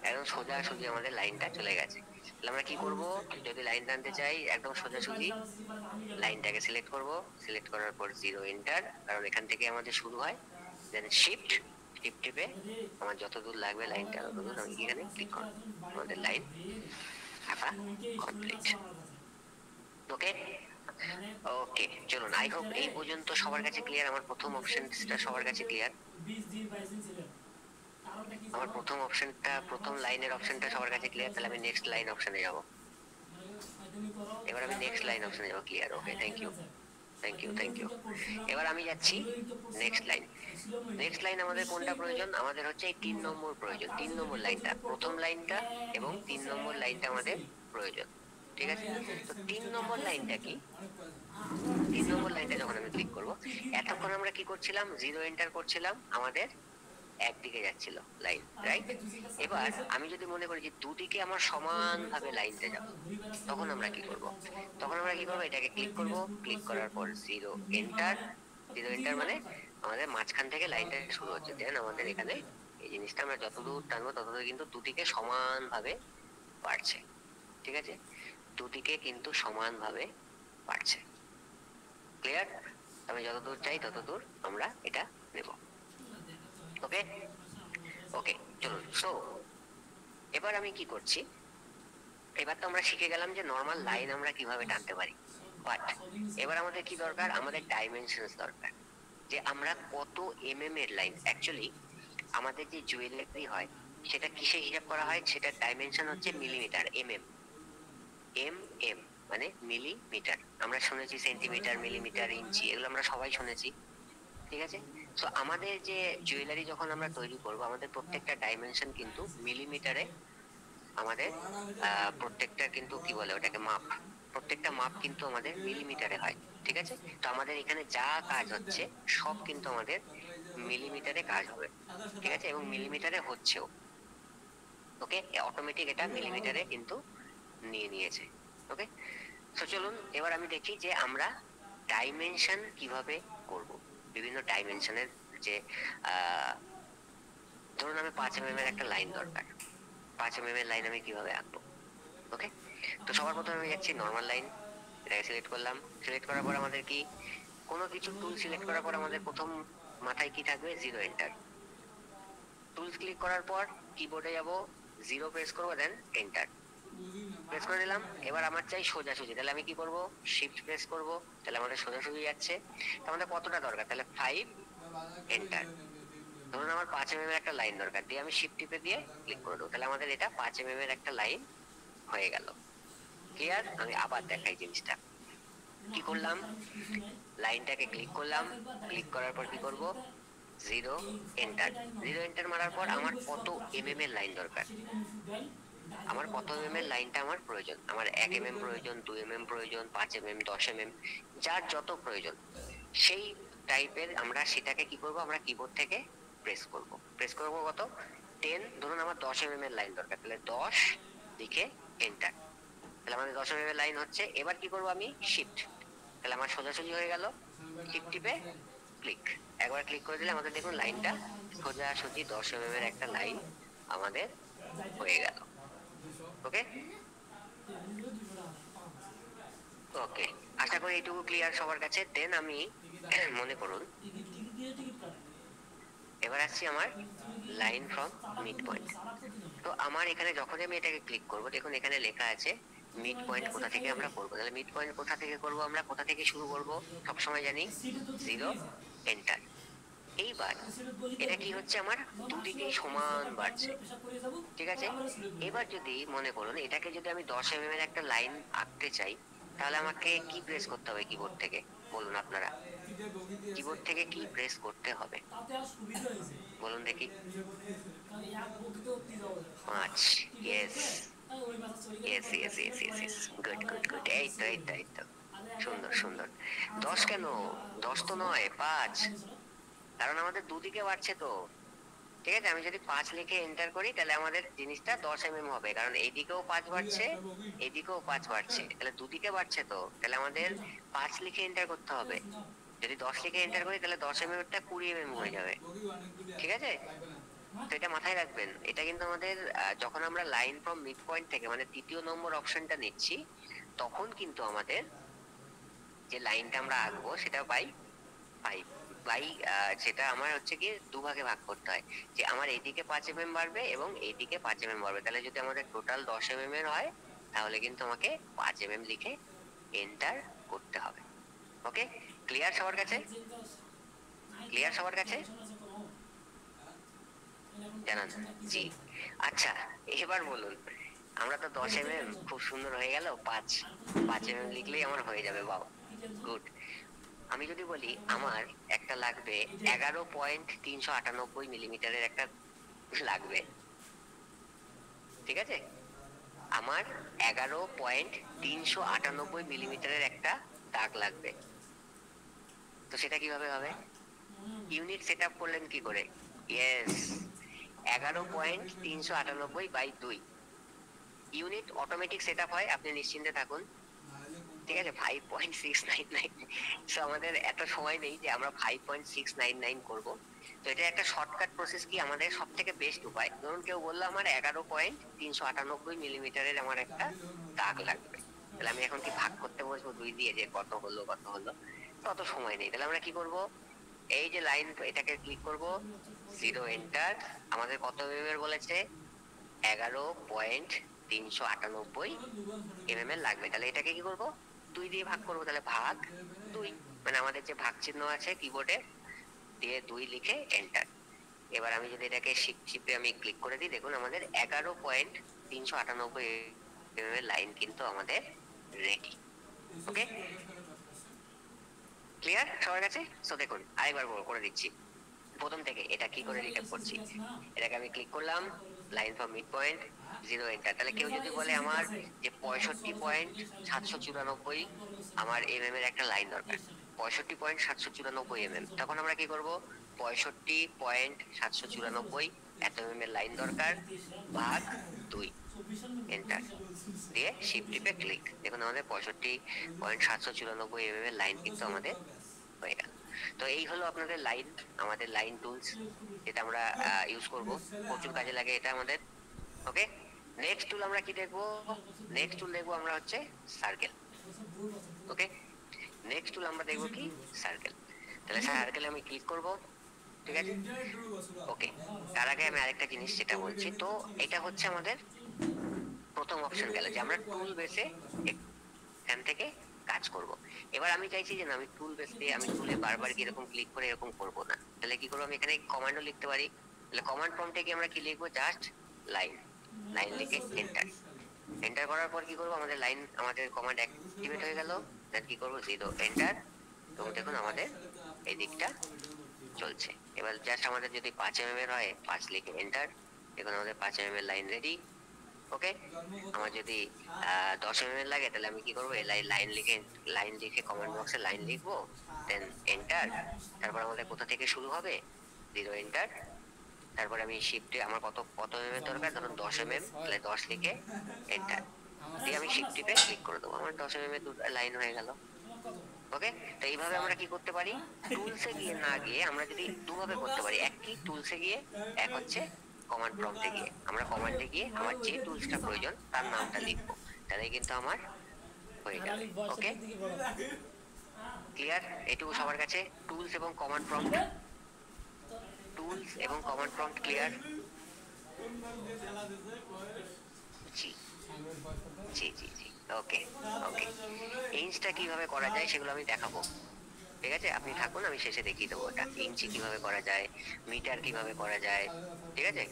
একদম সোজা সুজি আমাদের লাইনটা চলে গেছে। তাহলে আমরা কি করব, যদি লাইন টানতে চাই একদম সোজা সুজি, লাইনটাকে সিলেক্ট করব, সিলেক্ট করার পর জিরো এন্টার, কারণ এখান থেকে আমাদের শুরু হয়, দেন শিফট, শিফট টিপে আমার যত দূর লাগবে লাইনটা তত দূর আমি এখানে ক্লিক করব, আমাদের লাইন আঁকা কমপ্লিট। ওকে ওকে, চলুন, আই হোপ এই পর্যন্ত সবার কাছে ক্লিয়ার, আমার প্রথম অপশনটা সবার কাছে ক্লিয়ার, আমার প্রথম অপশনটা, প্রথম লাইনের অপশনটা সবার কাছে ক্লিয়ার, তাহলে আমি নেক্সট লাইন অপশনে যাব, এবার আমি নেক্সট লাইন অপশনে যাব, clear? Okay, thank you thank you thank you. এবার আমি যাচ্ছি নেক্সট লাইন। নেক্সট লাইন আমাদের কোনটা প্রয়োজন, আমাদের হচ্ছে এই 3 নম্বর প্রয়োজন, 3 নম্বর লাইনটা, প্রথম লাইনটা এবং 3 নম্বর লাইনটা আমাদের প্রয়োজন। ঠিক আছে, তো 3 নম্বর লাইনটা কি, 3 নম্বর লাইনটা যখন আমি ক্লিক করব, এতক্ষণ আমরা কি করছিলাম, জিরো এন্টার করছিলাম, আমাদের একদিকে যাচ্ছিল লাইন, রাইট? এবার আমি যদি মনে করি যে দুদিকে আমার সমান ভাবে লাইনটা যাবে, তখন আমরা কি করব, তখন আমরা কি করবো, এটাকে ক্লিক করব, ক্লিক করার পর জিরো এন্টার, জিরো এন্টার মানে আমাদের মাঝখান থেকে লাইনটা শুরু হচ্ছে, দেন আমাদের এখানে এই জিনিসটা আমরা যতদূর টানবো ততদূর কিন্তু দুদিকে সমান ভাবে বাড়ছে। ঠিক আছে, দুদিকে কিন্তু সমান ভাবে বাড়ছে। ক্লিয়ার? আমি যতদূর চাই ততদূর আমরা এটা নেব। ওকে ওকে, চলুন। সো এবার আমি কি করছি, এবার তো আমরা শিখে গেলাম যে নর্মাল লাইন আমরা কিভাবে টানতে পারি, বাট এবার আমাদের কি দরকার, আমাদের ডাইমেনশনস দরকার, যে আমরা কত এর লাইন, অ্যাকচুয়ালি আমাদের যে জুয়েলারি হয় সেটা কিসে হিসাব করা হয়, সেটার ডাইমেনশন হচ্ছে মিলিমিটার, এম এম মানে মিলিমিটার, আমরা শুনেছি সেন্টিমিটার, মিলিমিটার, ইঞ্চি, এগুলো আমরা সবাই শুনেছি। ঠিক আছে, তো আমাদের যে জুয়েলারি যখন আমরা তৈরি করব, আমাদের প্রত্যেকটা ডাইমেনশন কিন্তু মিলিমিটারে, আমাদের প্রত্যেকটা কিন্তু কি বলে ওটাকে, মাপ, প্রত্যেকটা মাপ কিন্তু আমাদের মিলিমিটারে হয়। ঠিক আছে, তো আমাদের এখানে যা কাজ হচ্ছে সব কিন্তু আমাদের মিলিমিটারে কাজ হবে। ঠিক আছে, এবং মিলিমিটারে হচ্ছেও। ওকে, অটোমেটিক এটা মিলিমিটারে কিন্তু নিয়ে নিয়েছে। ওকে, তো চলুন এবার আমি দেখি যে আমরা ডাইমেনশন কিভাবে করব, বিভিন্ন ডাইমেনশনের যে ধরুন আমি 5 mm এর একটা লাইন দরকার, 5 mm এর লাইন আমি কিভাবে আঁকবো। ওকে, তো সবার প্রথমে আমি যাচ্ছি নর্মাল লাইন, এটাকে সিলেক্ট করলাম, সিলেক্ট করার পর আমাদের কি, কোনো কিছু টুল সিলেক্ট করার পর আমাদের প্রথম মাথায় কি থাকবে, জিরো এন্টার, টুলস ক্লিক করার পর কিবোর্ডে যাব, 0 প্রেস করবো, দেন এন্টার প্রেস করে দিলাম। এবার আমার চাই সোজাসুজি, তাহলে আমি কি করব, শিফট প্রেস করব, তাহলে আমাদের সোজাসুজি যাচ্ছে। আমাদের কতটা দরকার, তাহলে 5, এন্টার। ধরুন আমার 5 mm একটা লাইন দরকার, দিয়ে আমি শিফট টিপে দিয়ে ক্লিক করে দেবো, তাহলে আমাদের এটা 5 mm একটা লাইন হয়ে গেল। ক্লিয়ার? আমি আবার দেখাই জিনিসটা। কি করলাম, লাইনটাকে ক্লিক করলাম, ক্লিক করার পর কি করব, 0, এন্টার। 0 এন্টার মারার পর আমার কত এর লাইন দরকার, আমার কত এর লাইনটা আমার প্রয়োজন, আমার 1 mm প্রয়োজন, 2 mm প্রয়োজন, 5 mm, 10 mm, যার যত প্রয়োজন সেই টাইপের আমরা সেটাকে কি করব, আমরা কিবোর্ড থেকে প্রেস করব। প্রেস করব কত, 10। ধরুন আমার 10 mm এর লাইন দরকার, তাহলে 10 লিখে এন্টার, তাহলে আমাদের 10 mm এর লাইন হচ্ছে। এবার কি করব, আমি শিফট, তাহলে আমার সোজাসুজি হয়ে গেল। শিফট টিপে ক্লিক, একবার ক্লিক করে দিলে আমাদের দেখুন লাইনটা সোজাসুজি 10 mm এর একটা লাইন আমাদের হয়ে গেল। ওকে ওকে, আশা করি এইটুকু ক্লিয়ার সবার কাছে। দেন আমি মনে করুন এবার আসছি আমার লাইন ফ্রম মিড পয়েন্ট। তো আমার এখানে যখন আমি এটাকে ক্লিক করব, দেখুন এখানে লেখা আছে মিড পয়েন্ট কোথা থেকে আমরা করব। তাহলে মিড পয়েন্ট কোথা থেকে করব, আমরা কোথা থেকে শুরু করব, সবসময় জানি 0, এন্টার। এইবার এটা কি হচ্ছে, আমার দুদিকেই সমান বাড়ছে, ঠিক আছে। এবার যদি মনে করুন এটাকে যদি আমি 10 mm এর একটা লাইন আঁকতে চাই, তাহলে আমাকে কি প্রেস করতে হবে কিবোর্ড থেকে, বলুন আপনারা, কিবোর্ড থেকে কি প্রেস করতে হবে বলুন দেখি। 5, yes yes yes yes yes yes, good good good, এই তো এই তো এই তো, সুন্দর সুন্দর। 10 কেন, 10 তো নয়, 5, কারণ আমাদের দুদিকে বাড়ছে তো। ঠিক আছে, আমি যদি 5 লিখে এন্টার করি তাহলে আমাদের জিনিসটা 10 mm হবে, কারণ এইদিকেও 5 বাড়ছে, এইদিকেও 5 বাড়ছে, তাহলে দুদিকে বাড়ছে তো, তাহলে আমাদের 5 লিখে এন্টার করতে হবে। যদি 10 লিখে এন্টার করি তাহলে 10 mm টা 20 mm হয়ে যাবে, ঠিক আছে। তো এটা মাথায় রাখবেন, এটা কিন্তু আমাদের যখন আমরা লাইন ফ্রম মিড পয়েন্ট থেকে মানে 3য় নম্বর অপশনটা নিচ্ছি, তখন কিন্তু আমাদের যে লাইনটা আমরা আঁকবো সেটা বাই 5, বাই সেটা আমার হচ্ছে কি দুভাগে ভাগ করতে হয়, যে আমার এইদিকে 5 mm বাড়বে এবং এইদিকে 5 mm বাড়বে। তাহলে যদি আমাদের টোটাল 10 mm এর হয়, তাহলে কিন্তু আমাকে 5 mm লিখে এন্টার করতে হবে। ওকে, ক্লিয়ার সবার কাছে, ক্লিয়ার সবার কাছে, জানান। জি, আচ্ছা এবার বলুন, আমরা তো 10 mm খুব সুন্দর হয়ে গেল, 5 5 mm লিখলেই আমার হয়ে যাবে, বাও, গুড। আমি যদি বলি আমার একটা লাগবে 11.398 মিলিমিটারের একটা লাগবে, ঠিক আছে, আমার 11.398 মিলিমিটারের একটা দাগ লাগবে। তো সেটা কিভাবে হবে, ইউনিট সেট আপ করলেন কি করে, yes, 11.398/2 unit automatic set up হয়, আপনি নিশ্চিন্তে থাকুন, ঠিক আছে। 5.699, সো আমাদের এত সময় নেই যে আমরা 5.699 করব। তো এটা একটা শর্টকাট প্রসেস, কি আমাদের সব থেকে বেস্ট উপায়। ধরুন কেউ বললো আমার 11.398 মিলিমিটারের আমার একটা দাগ লাগবে, তাহলে আমি এখন কি ভাগ করতে বসবো 2 দিয়ে, যে কত হলো কত হলো, তত সময় নেই। তাহলে আমরা কি করব, এই যে লাইন, এটাকে ক্লিক করব, 0, এন্টার। আমাদের কত এর বলেছে, 11.398 এর লাগবে, তাহলে এটাকে কি করব, 2 দিয়ে ভাগ করবো, তাহলে ভাগ 2, মানে আমাদের যে ভাগ চিহ্ন আছে কিবোর্ডে, দিয়ে 2 লিখে এন্টার। এবার আমি যদি এটাকে শিফটে আমি ক্লিক করে দিই, দেখুন আমাদের 11.398 এর লাইন কিন্তু আমাদের রেডি। ওকে, ক্লিয়ার সবার কাছে। সো দেখুন আরেকবার করে দিচ্ছি প্রথম থেকে, এটা কি করে রিক্যাপ করছি। এটাকে আমি ক্লিক করলাম, line from mid point, 0, enter. তাহলে কেউ যদি বলে আমার যে 65.794 আমার এর একটা লাইন দরকার, 65.794 তখন আমরা কি করব, 65.794 এত এর লাইন দরকার, ভাগ 2, এন্টার, দিয়ে শিফট টিপে ক্লিক। দেখুন আমাদের 65.794 এর লাইন কিন্তু আমাদের হয়ে গেল। তো এই হলো আপনাদের লাইন, আমাদের লাইন টুলস, যেটা আমরা ইউজ করব, প্রচুর কাজে লাগে এটা আমাদের। ওকে, নেক্সট টুল আমরা কি দেখবো, নেক্সট টুল দেখবো আমরা হচ্ছে সার্কেল। ওকে, নেক্সট টুল আমরা দেখবো কি সার্কেল। তাহলে সার্কেলে আমি ক্লিক করব, ঠিক আছে? ওকে, তার আগে আমি আরেকটা জিনিস যেটা বলছি, তো এটা হচ্ছে আমাদের প্রথম অপশন গেল যে আমরা টুল বেসে এখান থেকে কাজ করব। এবার আমি চাইছি যে না, আমি টুল বেস দিয়ে আমি টুলে বারবার কি এরকম ক্লিক করে এরকম করব না। তাহলে কি করবো, আমি এখানে কমান্ডও লিখতে পারি। তাহলে কমান্ড প্রম্পটে গিয়ে আমরা কি লিখবো, জাস্ট লাইন, লাইন লিখে এন্টার। এন্টার করার পর কি করবো, আমাদের লাইন, আমাদের কমান্ড অ্যাক্টিভেট হয়ে গেল। দেন কি করবো, 0 এন্টার, এবং দেখুন আমাদের এই দিকটা চলছে। এবার জাস্ট আমাদের যদি 5 mm এর হয়, 5 লিখে এন্টার, দেখুন আমাদের 5 mm এর লাইন রেডি। ওকে, আমার যদি 10 mm এর লাগে, তাহলে আমি কি করবো, লাইন লিখে কমেন্ট বক্সে লাইন লিখবো, দেন এন্টার। তারপর আমাদের কোথা থেকে শুরু হবে, 0 এন্টার। তারপর আমি শিফটে, আমার কত mm এর দরকার, ধরুন 10 mm, তাহলে 10 লিখে এন্টার দিয়ে আমি শিফট টিপে ক্লিক করে দেবো, আমার 10 mm এর লাইন হয়ে গেল। ওকে, তো এইভাবে আমরা কি করতে পারি, টুলসে গিয়ে না গিয়ে আমরা যদি দুভাবে করতে পারি। এক কি, টুলসে গিয়ে, এক হচ্ছে কমান্ড প্রম্পটে গিয়ে। আমরা কমান্ডে গিয়ে আমার যে টুলসটা প্রয়োজন তার নামটা লিখবো, তাহলে কিন্তু আমার হয়ে যাবে। ওকে, ক্লিয়ার এটুকু সবার কাছে? টুলস এবং কমান্ড প্রম্পট, টুলস এবং কমান্ড প্রম্পট ক্লিয়ার? জি জি জি জি, ওকে ওকে। ইঞ্চটা কিভাবে করা যায় সেগুলো আমি দেখাবো, ঠিক আছে? আপনি থাকুন, আমি শেষে দেখিয়ে দেবো ওটা ইঞ্চি কিভাবে করা যায়, মিটার কিভাবে করা যায়, ঠিক আছে?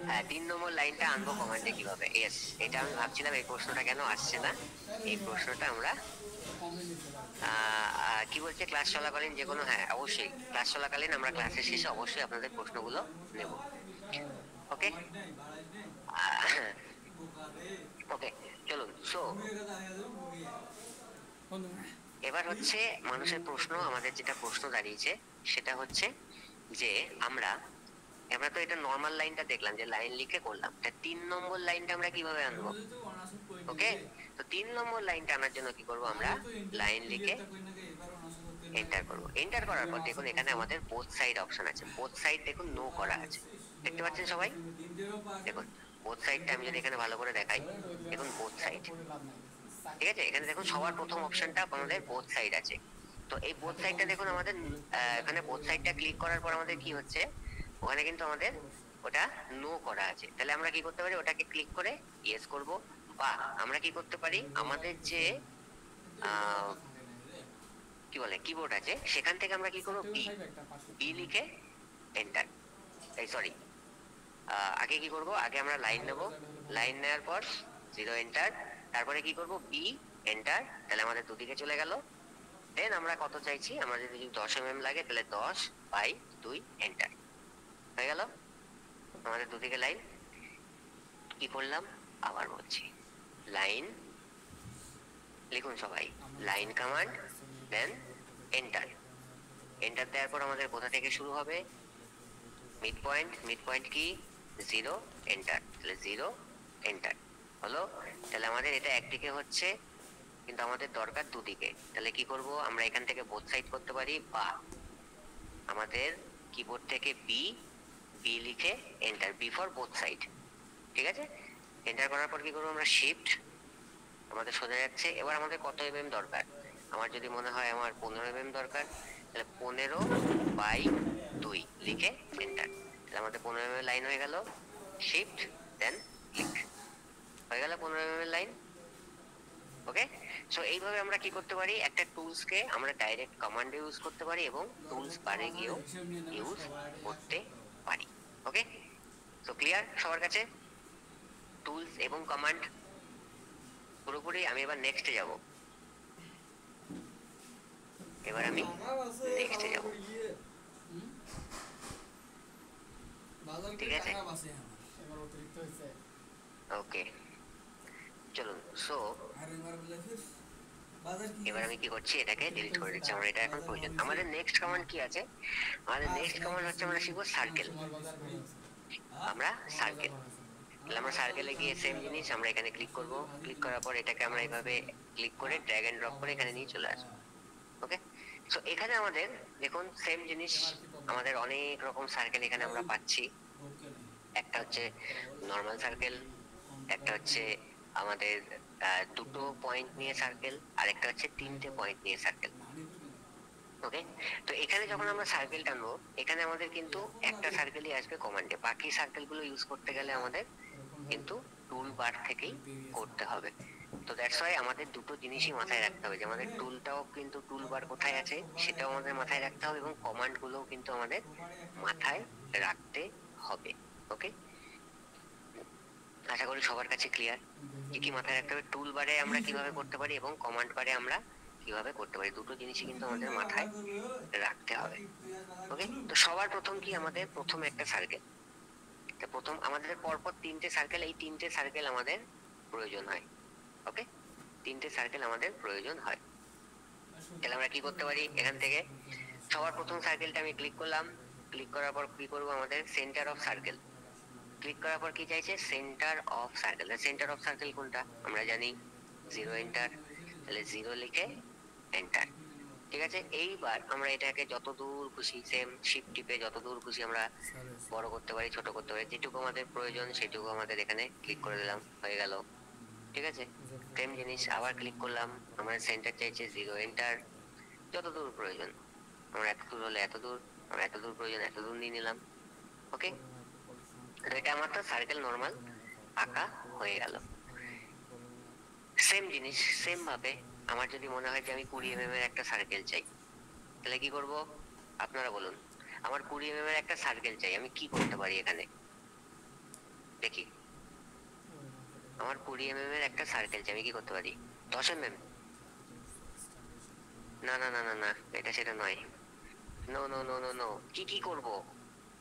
হ্যাঁ, 3 নম্বর লাইনটা আনবো কমান্ডে কিভাবে, ইয়েস, এটা আমি ভাবছিলাম এই প্রশ্নটা কেন আসছে না। এই প্রশ্নটা আমরা কি বলছে, ক্লাস চলাকালীন যে কোনো, হ্যাঁ অবশ্যই ক্লাস চলাকালীন আমরা ক্লাসের শেষে অবশ্যই আপনাদের প্রশ্নগুলো নেব। ওকে ওকে, চলুন। সো এবার হচ্ছে মানুষের প্রশ্ন, আমাদের যেটা প্রশ্ন দাঁড়িয়েছে সেটা হচ্ছে যে আমরা আমরা তো এটা নর্মাল লাইনটা দেখলাম যে লাইন লিখে করলাম, তা 3 নম্বর লাইনটা আমরা কিভাবে আনবো? ওকে, তো 3 নম্বর লাইনটা আনার জন্য কি করব, আমরা লাইন লিখে এন্টার করব। এন্টার করার পর দেখুন এখানে আমাদের বোথ সাইড অপশন আছে, বোথ সাইড দেখুন নো করা আছে, দেখতে পাচ্ছেন সবাই? দেখুন বোথ সাইডটা আমি যদি এখানে ভালো করে দেখাই, দেখুন বোথ সাইড, ঠিক আছে? এখানে দেখুন সবার প্রথম অপশনটা আমাদের বোথ সাইড আছে। তো এই বোথ সাইডটা দেখুন আমাদের, এখানে বোথ সাইডটা ক্লিক করার পর আমাদের কি হচ্ছে, ওখানে কিন্তু আমাদের ওটা নো করা আছে। তাহলে আমরা কি করতে পারি, ওটাকে ক্লিক করে ইয়েস করব, বা আমরা কি করতে পারি, আমাদের যে কি বলে কিবোর্ড আছে সেখান থেকে আমরা কি করব, বি, বি লিখে এন্টার, এই সরি, আগে কি করব, আগে আমরা লাইন নেব, লাইন নেওয়ার পর 0 এন্টার, তারপরে কি করব, বি এন্টার, তাহলে আমাদের দুদিকে চলে গেল। দেন আমরা কত চাইছি, আমাদের যদি 10 mm লাগে, তাহলে 10/2 এন্টার হয়ে গেল আমাদের দুদিকে লাইন। কি করলাম, আবার বলছি, লাইন লিখুন সবাই, line command, then enter. Enter দেওয়ার পর আমাদের কোথা থেকে শুরু হবে, মিড পয়েন্ট, মিড পয়েন্ট কি 0 এন্টার, তাহলে 0 এন্টার হলো। তাহলে আমাদের এটা একদিকে হচ্ছে, কিন্তু আমাদের দরকার দুদিকে। তাহলে কি করব, আমরা এখান থেকে বোথ সাইড করতে পারি, বা আমাদের কিবোর্ড থেকে বি, বি লিখে enter, B for both side, ঠিক আছে? এন্টার করার পর কি করবো, আমরা শিফট, আমাদের সোজা যাচ্ছে। এবার আমাদের কত mm দরকার, আমার যদি মনে হয় আমার 15 mm দরকার, তাহলে 15/2 লিখে এন্টার, তাহলে আমাদের 15 mm লাইন হয়ে গেল। শিফট দেন ক্লিক, হয়ে গেল 15 mm লাইন। ওকে, সো এইভাবে আমরা কি করতে পারি, একটা টুলস কে আমরা ডাইরেক্ট কমান্ডে ইউজ করতে পারি এবং টুলস বারে গিয়েও ইউজ করতে পারি। ওকে, সো ক্লিয়ার সবার কাছে টুলস এবং কমান্ড পুরোপুরি? আমি এবার নেক্সটে যাব, এবার আমি নেক্সটে যাব, ঠিক আছে? ওকে, চলুন। সো এবার আমি কি করছি, এটাকে ডিলিট করে দিচ্ছি, আমার এটা এখন প্রয়োজন। আমাদের নেক্সট কমান্ড কি আছে, আমাদের নেক্সট কমান্ড হচ্ছে আমরা শিখবো সার্কেল। আমরা সার্কেল, তাহলে আমরা সার্কেলে গিয়ে সেম জিনিস আমরা এখানে ক্লিক করব, ক্লিক করার পর এটাকে আমরা এইভাবে ক্লিক করে ড্র্যাগ এন্ড ড্রপ করে এখানে নিয়ে চলে আসবো। ওকে, সো এখানে আমাদের দেখুন সেম জিনিস, আমাদের অনেক রকম সার্কেল এখানে আমরা পাচ্ছি। একটা হচ্ছে নর্মাল সার্কেল, একটা হচ্ছে আমাদের দুটো পয়েন্ট নিয়ে সার্কেল, আর একটা হচ্ছে 3টে পয়েন্ট নিয়ে সার্কেল। ওকে, তো এখানে যখন আমরা সার্কেল টানবো, এখানে আমাদের কিন্তু একটা সার্কেলই আসবে কমান্ডে, বাকি সার্কেল গুলো ইউজ করতে গেলে আমাদের কিন্তু টুল বার থেকেই করতে হবে। তো দ্যাটস ওয়াই আমাদের দুটো জিনিসই মাথায় রাখতে হবে, যে আমাদের টুলটাও কিন্তু টুল বার কোথায় আছে সেটাও আমাদের মাথায় রাখতে হবে, এবং কমান্ড গুলোও কিন্তু আমাদের মাথায় রাখতে হবে। ওকে, আশা করি সবার কাছে ক্লিয়ার কি কি মাথায় রাখতে হবে, টুল বারে আমরা কিভাবে করতে পারি এবং কমান্ড বারে আমরা কিভাবে করতে পারি, দুটো জিনিসই কিন্তু আমাদের মাথায় রাখতে হবে। ওকে, তো সবার প্রথম কি, আমাদের প্রথম একটা সার্কেল, প্রথম আমাদের পরপর তিনটে সার্কেল, এই তিনটে সার্কেল আমাদের প্রয়োজন হয়। ওকে, তিনটে সার্কেল আমাদের প্রয়োজন হয়। তাহলে আমরা কি করতে পারি, এখান থেকে সবার প্রথম সার্কেলটা আমি ক্লিক করলাম, ক্লিক করার পর কি করবো, আমাদের সেন্টার অফ সার্কেল, ক্লিক করার পর কি চাইছে, centre of circle. Centre of circle কোনটা আমরা জানি, জিরো এন্টার, তাহলে জিরো লিখে এন্টার। ঠিক আছে, এইবার আমরা এটাকে যত দূর খুশি সেম শিফট টিপে যত দূর খুশি আমরা বড় করতে পারি, ছোট করতে পারি, যেটুকু আমাদের প্রয়োজন সেটুকু আমাদের এখানে ক্লিক করে দিলাম, হয়ে গেল। ঠিক আছে, সেম জিনিস আবার ক্লিক করলাম, আমাদের সেন্টার চাইছে জিরো এন্টার, যত দূর প্রয়োজন, আমার এত দূর হলে এত দূর, আমার এত দূর প্রয়োজন এত দূর নিয়ে নিলাম। ওকে, এটা আমার তো সার্কেল নর্মাল আঁকা হয়ে গেল। সেম জিনিস সেম ভাবে আমার যদি মনে হয় যে আমি 20 mm এর একটা সার্কেল চাই, তাহলে কি করব, আপনারা বলুন। আমার 20 mm এর একটা সার্কেল চাই, আমি কি করতে পারি এখানে দেখি, আমার 20 mm এর একটা সার্কেল চাই, আমি কি করতে পারি, 10 mm, না না না না না, এটা সেটা নয়, no no no no no, কি কি করব,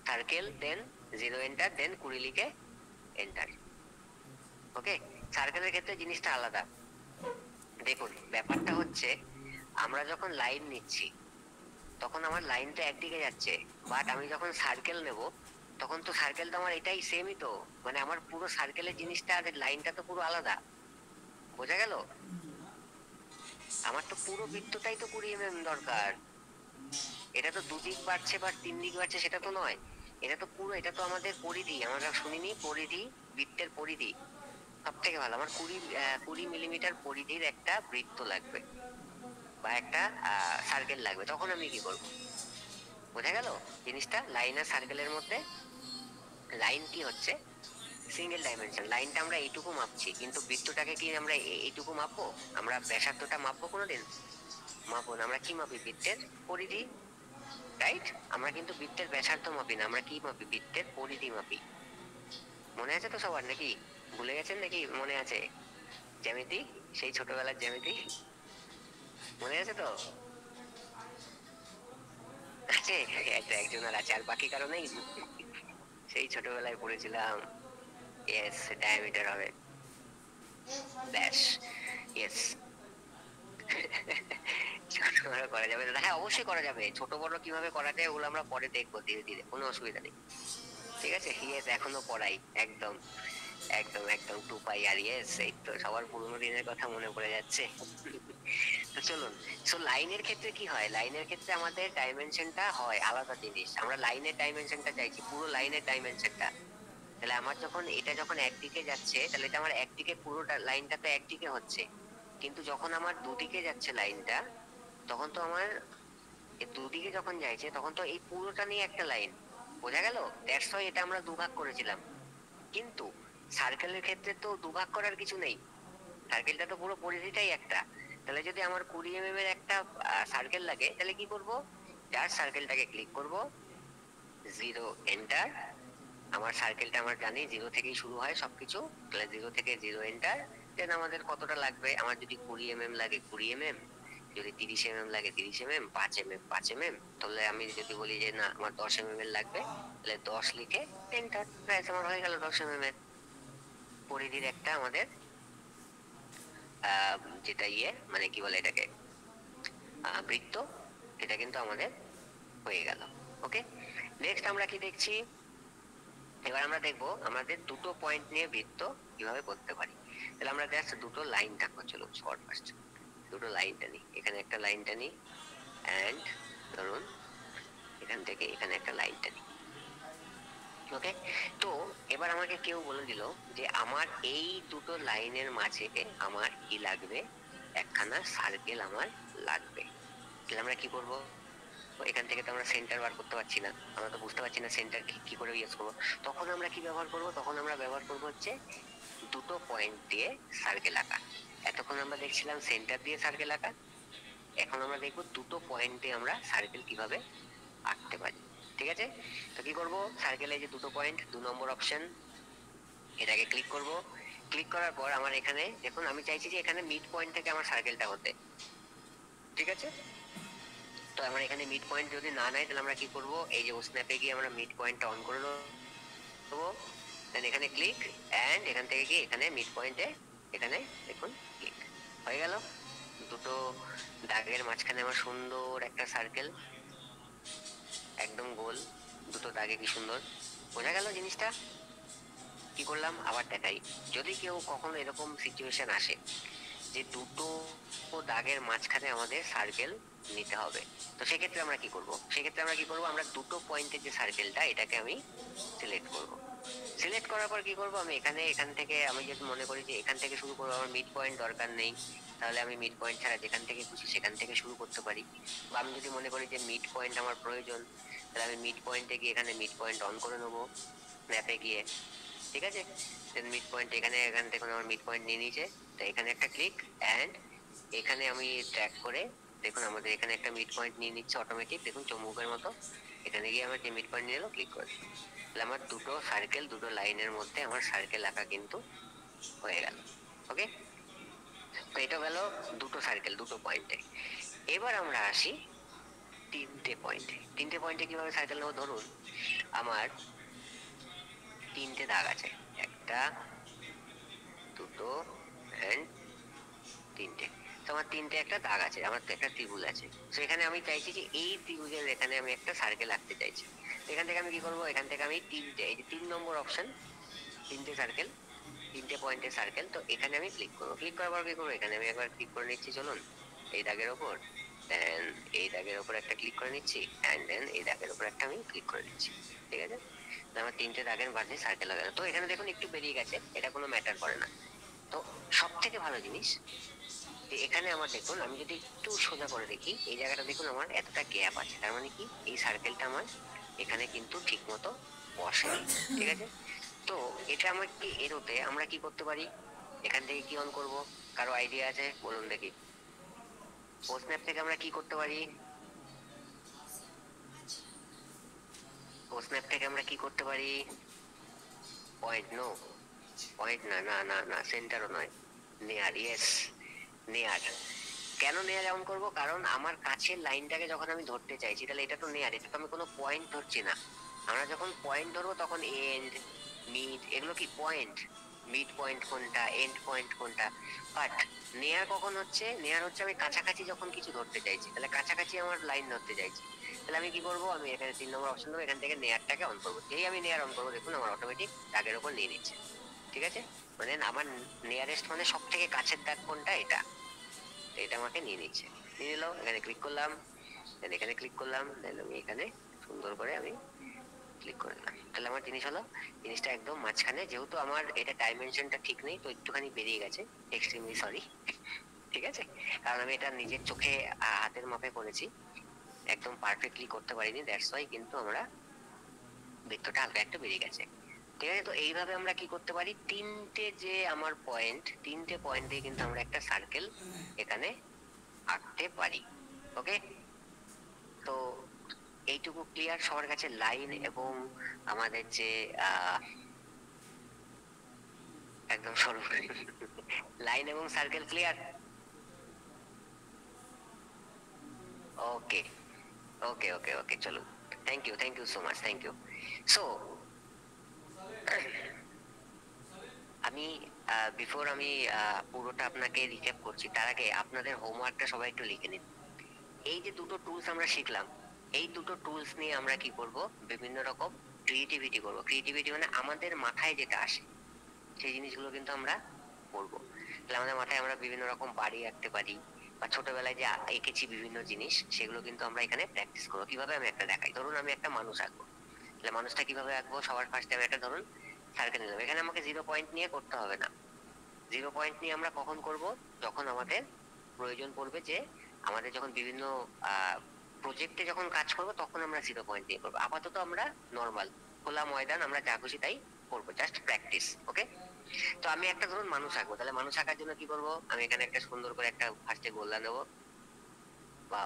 circle then zero enter then 20 লিখে এন্টার। ওকে, সার্কেলের ক্ষেত্রে জিনিসটা আলাদা। দেখুন ব্যাপারটা হচ্ছে, আমরা যখন লাইন নিচ্ছি তখন আমার লাইন তো একদিকে যাচ্ছে, বাট আমি যখন সার্কেল নেব তখন তো সার্কেল তো আমার এটাই সেমই তো, মানে আমার পুরো সার্কেলের জিনিসটা আর লাইনটা তো পুরো আলাদা, বোঝা গেল? আমার তো পুরো বৃত্তটাই তো 20 mm দরকার, এটা তো দুদিক বাড়ছে বা তিন দিক বাড়ছে সেটা তো নয়, এটা তো পুরো, এটা তো আমাদের পরিধি, আমরা শুনিনি পরিধি, বৃত্তের পরিধি। সব থেকে ভালো আমার 20 মিলিমিটার পরিধির একটা বৃত্ত লাগবে বা একটা সার্কেল লাগবে, তখন আমি কি করব, বোঝা গেল জিনিসটা? লাইন আর সার্কেলের মধ্যে, লাইন কি হচ্ছে সিঙ্গেল ডাইমেনশন, লাইনটা আমরা এইটুকু মাপছি, কিন্তু বৃত্তটাকে কি আমরা এইটুকু মাপবো, আমরা ব্যাসার্ধটা মাপবো কোনোদিন, মাপবো না, আমরা কি মাপি, বৃত্তের পরিধি, রাইট? আমরা কিন্তু বৃত্তের ব্যাসার্ধ মাপি না, আমরা কি মাপি, বৃত্তের পরিধি মাপি। মনে আছে তো সবার নাকি, ভুলে গেছেন নাকি, মনে আছে জ্যামিতি, সেই ছোটবেলার জ্যামিতি মনে আছে তো? আছে, একটা একজনের আছে, আর বাকি কারো নেই? সেই ছোটবেলায় পড়েছিলাম, ইয়েস ডায়ামিটার হবে, ব্যাস, ইয়েস। ছোট বড় করা যাবে না, হ্যাঁ অবশ্যই করা যাবে, ছোট বড় কিভাবে করা যায় ওগুলো আমরা পরে দেখবো ধীরে ধীরে, কোনো অসুবিধা নেই। ঠিক আছে, ইয়েস এখনো পড়াই, একদম একদম একদম 2 পাই আর ইয়েস, এই তো সবার পুরোনো দিনের কথা মনে পড়ে যাচ্ছে। তো চলুন, সো লাইনের ক্ষেত্রে কি হয়, লাইনের ক্ষেত্রে আমাদের ডাইমেনশনটা হয় আলাদা জিনিস, আমরা লাইনের ডাইমেনশনটা চাইছি, পুরো লাইনের ডাইমেনশনটা। তাহলে আমার যখন এটা যখন একদিকে যাচ্ছে, তাহলে এটা আমার একদিকে পুরোটা লাইনটা তো একদিকে হচ্ছে, কিন্তু যখন আমার দুদিকে যাচ্ছে লাইনটা, তখন তো আমার দুদিকে যখন যাইছে তখন তো এই পুরোটা নিয়ে একটা লাইন, বোঝা গেল? দ্যাটস ওয়াই এটা আমরা দুভাগ করেছিলাম। কিন্তু সার্কেলের ক্ষেত্রে তো দুভাগ করার কিছু নেই, সার্কেলটা তো পুরো পরিধিটাই একটা। তাহলে যদি আমার 20 mm এর একটা সার্কেল লাগে, তাহলে কি করব, যার সার্কেলটাকে ক্লিক করব, জিরো এন্টার, আমার সার্কেলটা আমার জানি জিরো থেকেই শুরু হয় সবকিছু, তাহলে জিরো থেকে জিরো এন্টার, দেন আমাদের কতটা লাগবে, আমার যদি 20 mm লাগে 20 mm, যদি 30 mm লাগে 30 mm, 5 mm 5 mm, তাহলে আমি যদি বলি যে না আমার 10 mm এর লাগবে, তাহলে 10 লিখে এন্টার, ব্যাস আমার হয়ে গেল 10 mm এর পরিধির একটা আমাদের আহ যেটা মানে কি বলে এটাকে, বৃত্ত, এটা কিন্তু আমাদের হয়ে গেল। ওকে, নেক্সট আমরা কি দেখছি, এবার আমরা দেখবো আমাদের দুটো পয়েন্ট নিয়ে বৃত্ত কিভাবে করতে পারি। তাহলে আমরা জাস্ট দুটো লাইন টানবো, চলো শর্ট ফার্স্ট দুটো লাইন টানি, এখানে একটা লাইন টানি, এন্ড ধরুন এখান থেকে এখানে একটা লাইন টানি। ওকে, তো এবার আমাকে কেউ বলে দিল যে আমার এই দুটো লাইনের মাঝে আমার কি লাগবে, একখানা সার্কেল আমার লাগবে, তাহলে আমরা কি করব, এখান থেকে তো আমরা সেন্টার বার করতে পারছি না, আমরা তো বুঝতে পারছি না সেন্টার কি করে ইউজ করবো। তখন আমরা কি ব্যবহার করবো, তখন আমরা ব্যবহার করবো হচ্ছে দুটো পয়েন্ট দিয়ে সার্কেল আঁকা। এতক্ষণ আমরা দেখছিলাম সেন্টার দিয়ে সার্কেল আঁকা, এখন আমরা দেখবো দুটো পয়েন্ট দিয়ে আমরা সার্কেল কিভাবে আঁকতে পারি। ঠিক আছে, তো কি করবো, সার্কেলে যে দুটো পয়েন্ট, 2 নম্বর অপশন, এটাকে ক্লিক করব। ক্লিক করার পর আমার এখানে দেখুন, আমি চাইছি যে এখানে মিড পয়েন্ট থেকে আমার সার্কেলটা হতে। ঠিক আছে, তো আমার এখানে মিড পয়েন্ট যদি না নেয় তাহলে আমরা কি করব, এই যে স্ন্যাপে গিয়ে আমরা মিড পয়েন্টটা অন করে দেবো, দেন এখানে ক্লিক, এন্ড এখান থেকে গিয়ে এখানে মিড পয়েন্টে এখানে দেখুন ক্লিক হয়ে গেল। দুটো দাগের মাঝখানে আমার সুন্দর একটা সার্কেল, একদম গোল, দুটো দাগে কি সুন্দর। বোঝা গেল জিনিসটা? কি করলাম আবার দেখাই, যদি কেউ কখনো এরকম সিচুয়েশন আসে যে দুটো দাগের মাঝখানে আমাদের সার্কেল নিতে হবে, তো সেক্ষেত্রে আমরা কি করব, সেক্ষেত্রে আমরা কি করব, আমরা দুটো পয়েন্টের যে সার্কেলটা এটাকে আমি সিলেক্ট করব। সিলেক্ট করার পর কি করব, আমি এখান থেকে আমি যদি মনে করি যে এখান থেকে শুরু করবো, আমার মিড পয়েন্ট দরকার নেই, তাহলে আমি মিড পয়েন্ট ছাড়া যেখান থেকে খুশি সেখান থেকে শুরু করতে পারি। বা আমি যদি মনে করি যে মিড পয়েন্ট আমার প্রয়োজন, তাহলে আমি মিড পয়েন্টে গিয়ে এখানে মিড পয়েন্ট অন করে নেবো ম্যাপে গিয়ে। ঠিক আছে, দেন মিড পয়েন্ট এখান থেকে আমার মিড পয়েন্ট নিয়ে নিয়েছে, তো এখানে একটা ক্লিক, এন্ড এখানে আমি ট্র্যাক করে দেখুন আমাদের এখানে একটা মিড পয়েন্ট নিয়ে নিচ্ছে অটোমেটিক, দেখুন চমুকের মতো। এখানে গিয়ে আমার যে মিড পয়েন্ট নিয়ে এলো, ক্লিক করে, তাহলে আমার দুটো সার্কেল, দুটো লাইনের মধ্যে আমার সার্কেল আঁকা কিন্তু হয়ে গেল। ওকে, তো এটা গেল দুটো সার্কেল দুটো পয়েন্টে। এবার আমরা আসি তিনটে পয়েন্টে। তিনটে পয়েন্টে কিভাবে সার্কেল নেবো, ধরুন আমার তিনটে দাগ আছে, একটা, দুটো, এন্ড তিনটে। তো আমার তিনটে একটা দাগ আছে, আমার তো একটা ত্রিভুজ আছে, তো এখানে আমি চাইছি যে এই ত্রিভুজের এখানে আমি একটা সার্কেল আঁকতে চাইছি। এখান থেকে আমি কি করবো, এখান থেকে আমি তিনটে, এই যে 3 নম্বর অপশন, তিনটে সার্কেল, তিনটে পয়েন্টের সার্কেল, তো এখানে আমি ক্লিক করবো। ক্লিক করার পর কি করবো, এখানে আমি একবার ক্লিক করে নিচ্ছি, চলুন এই দাগের ওপর, দেন এই দাগের ওপর একটা ক্লিক করে নিচ্ছি, এন্ড দেন এই দাগের ওপর একটা আমি ক্লিক করে নিচ্ছি। ঠিক আছে, আমার তিনটে দাগের মাঝে সার্কেল হয়ে গেল। তো এখানে দেখুন একটু বেরিয়ে গেছে, এটা কোনো ম্যাটার করে না। তো সব থেকে ভালো জিনিস যে এখানে আমার দেখুন, আমি যদি একটু সোজা করে দেখি, এই জায়গাটা দেখুন আমার এতটা গ্যাপ আছে, তার মানে কি এই সার্কেলটা আমার এখানে কিন্তু ঠিক মতো বসেনি। ঠিক আছে, তো এটা আমার কি এরোতে আমরা কি করতে পারি, এখান থেকে কি অন করব, কারো আইডিয়া আছে বলুন দেখি। স্ন্যাপ থেকে আমরা কি করতে পারি, স্ন্যাপ থেকে আমরা কি করতে পারি, পয়েন্ট, নো পয়েন্ট না, না না না, সেন্টারও নয়, নেয়ার, ইয়েস নেয়ার। কেন নেয়ার অন করবো, কারণ আমার কাছের লাইনটাকে যখন আমি ধরতে চাইছি, তাহলে এটা তো নেয়ার, এটা তো আমি কোনো পয়েন্ট ধরছি না। আমরা যখন পয়েন্ট ধরবো তখন এন্ড, মিড, এগুলো কি পয়েন্ট, মিড পয়েন্ট কোনটা, এন্ড পয়েন্ট কোনটা। বাট নেয়ার কখন হচ্ছে, নেয়ার হচ্ছে আমি কাছাকাছি যখন কিছু ধরতে চাইছি, তাহলে কাছাকাছি আমার লাইন ধরতে চাইছি, তাহলে আমি কি করবো, আমি এখানে 3 নম্বর অপশন দেবো, এখান থেকে নেয়ারটাকে অন করবো। যেই আমি নেয়ার অন করবো দেখুন আমার অটোমেটিক দাগের উপর নিয়ে নিচ্ছে। ঠিক আছে, মানে আমার নিয়ারেস্ট মানে সব থেকে কাছের দাগ কোনটা, এটা, তো এটা আমাকে নিয়ে নিচ্ছে। নিয়ে নিল, এখানে ক্লিক করলাম, দেন এখানে ক্লিক করলাম, দেন আমি এখানে সুন্দর করে আমি ক্লিক করে দিলাম, তাহলে আমার জিনিস হলো, জিনিসটা একদম মাঝখানে, যেহেতু আমার এটা ডাইমেনশনটা ঠিক নেই তো একটুখানি বেরিয়ে গেছে, এক্সট্রিমলি সরি। ঠিক আছে, কারণ আমি এটা নিজের চোখে হাতের মাপে করেছি, একদম পারফেক্টলি করতে পারিনি, দ্যাটস ওয়াই কিন্তু আমরা বৃত্তটা হালকা একটু বেরিয়ে গেছে। ঠিক আছে, তো এইভাবে আমরা কি করতে পারি, তিনটে যে আমার পয়েন্ট, তিনটে পয়েন্ট দিয়ে কিন্তু আমরা একটা সার্কেল এখানে আঁকতে পারি। ওকে, তো এইটুকু ক্লিয়ার সবার কাছে, লাইন এবং আমাদের যে একদম সরু লাইন এবং সার্কেল ক্লিয়ার? ওকে ওকে ওকে ওকে, চলুন, thank you so much, thank you. So আমি বিফোর আমি পুরোটা আপনাকে রিক্যাপ করছি, তার আগে আপনাদের হোমওয়ার্কটা সবাই একটু লিখে নিন। এই যে দুটো টুলস আমরা শিখলাম, এই দুটো টুলস নিয়ে আমরা কি করব, বিভিন্ন রকম ক্রিয়েটিভিটি করব। ক্রিয়েটিভিটি মানে আমাদের মাথায় যেটা আসে সেই জিনিসগুলো কিন্তু আমরা করবো। তাহলে আমাদের মাথায় আমরা বিভিন্ন রকম বাড়ি আঁকতে পারি, বা ছোটবেলায় যে এঁকেছি বিভিন্ন জিনিস, সেগুলো কিন্তু আমরা এখানে প্র্যাকটিস করবো। কিভাবে, আমি একটা দেখাই, ধরুন আমি একটা মানুষ আঁকবো, তাহলে মানুষটা কিভাবে আঁকবো, সবার ফার্স্টে আমি একটা ধরুন সার্কেল নিলাম, এখানে আমাকে 0 পয়েন্ট নিয়ে করতে হবে না। 0 পয়েন্ট নিয়ে আমরা কখন করব, যখন আমাদের প্রয়োজন পড়বে, যে আমাদের যখন বিভিন্ন প্রজেক্টে যখন কাজ করবো তখন আমরা 0 পয়েন্ট দিয়ে করবো, আপাতত আমরা নর্মাল খোলা ময়দান আমরা যা খুশি তাই করবো, জাস্ট প্র্যাকটিস। ওকে, তো আমি একটা ধরুন মানুষ আঁকবো, তাহলে মানুষ আঁকার জন্য কি করবো, আমি এখানে একটা সুন্দর করে একটা ফার্স্টে গোল্লা নেবো। বা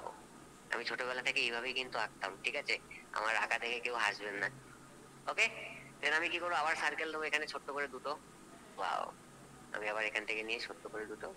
আমি ছোটবেলা থেকে এইভাবেই কিন্তু আঁকতাম, ঠিক আছে, আমার আঁকা দেখে কেউ হাসবেন না। ওকে, দেন আমি কি করবো, আবার সার্কেল দেবো এখানে ছোট্ট করে দুটো। ওয়াও, আমি আবার এখান থেকে নিয়ে ছোট্ট করে দুটো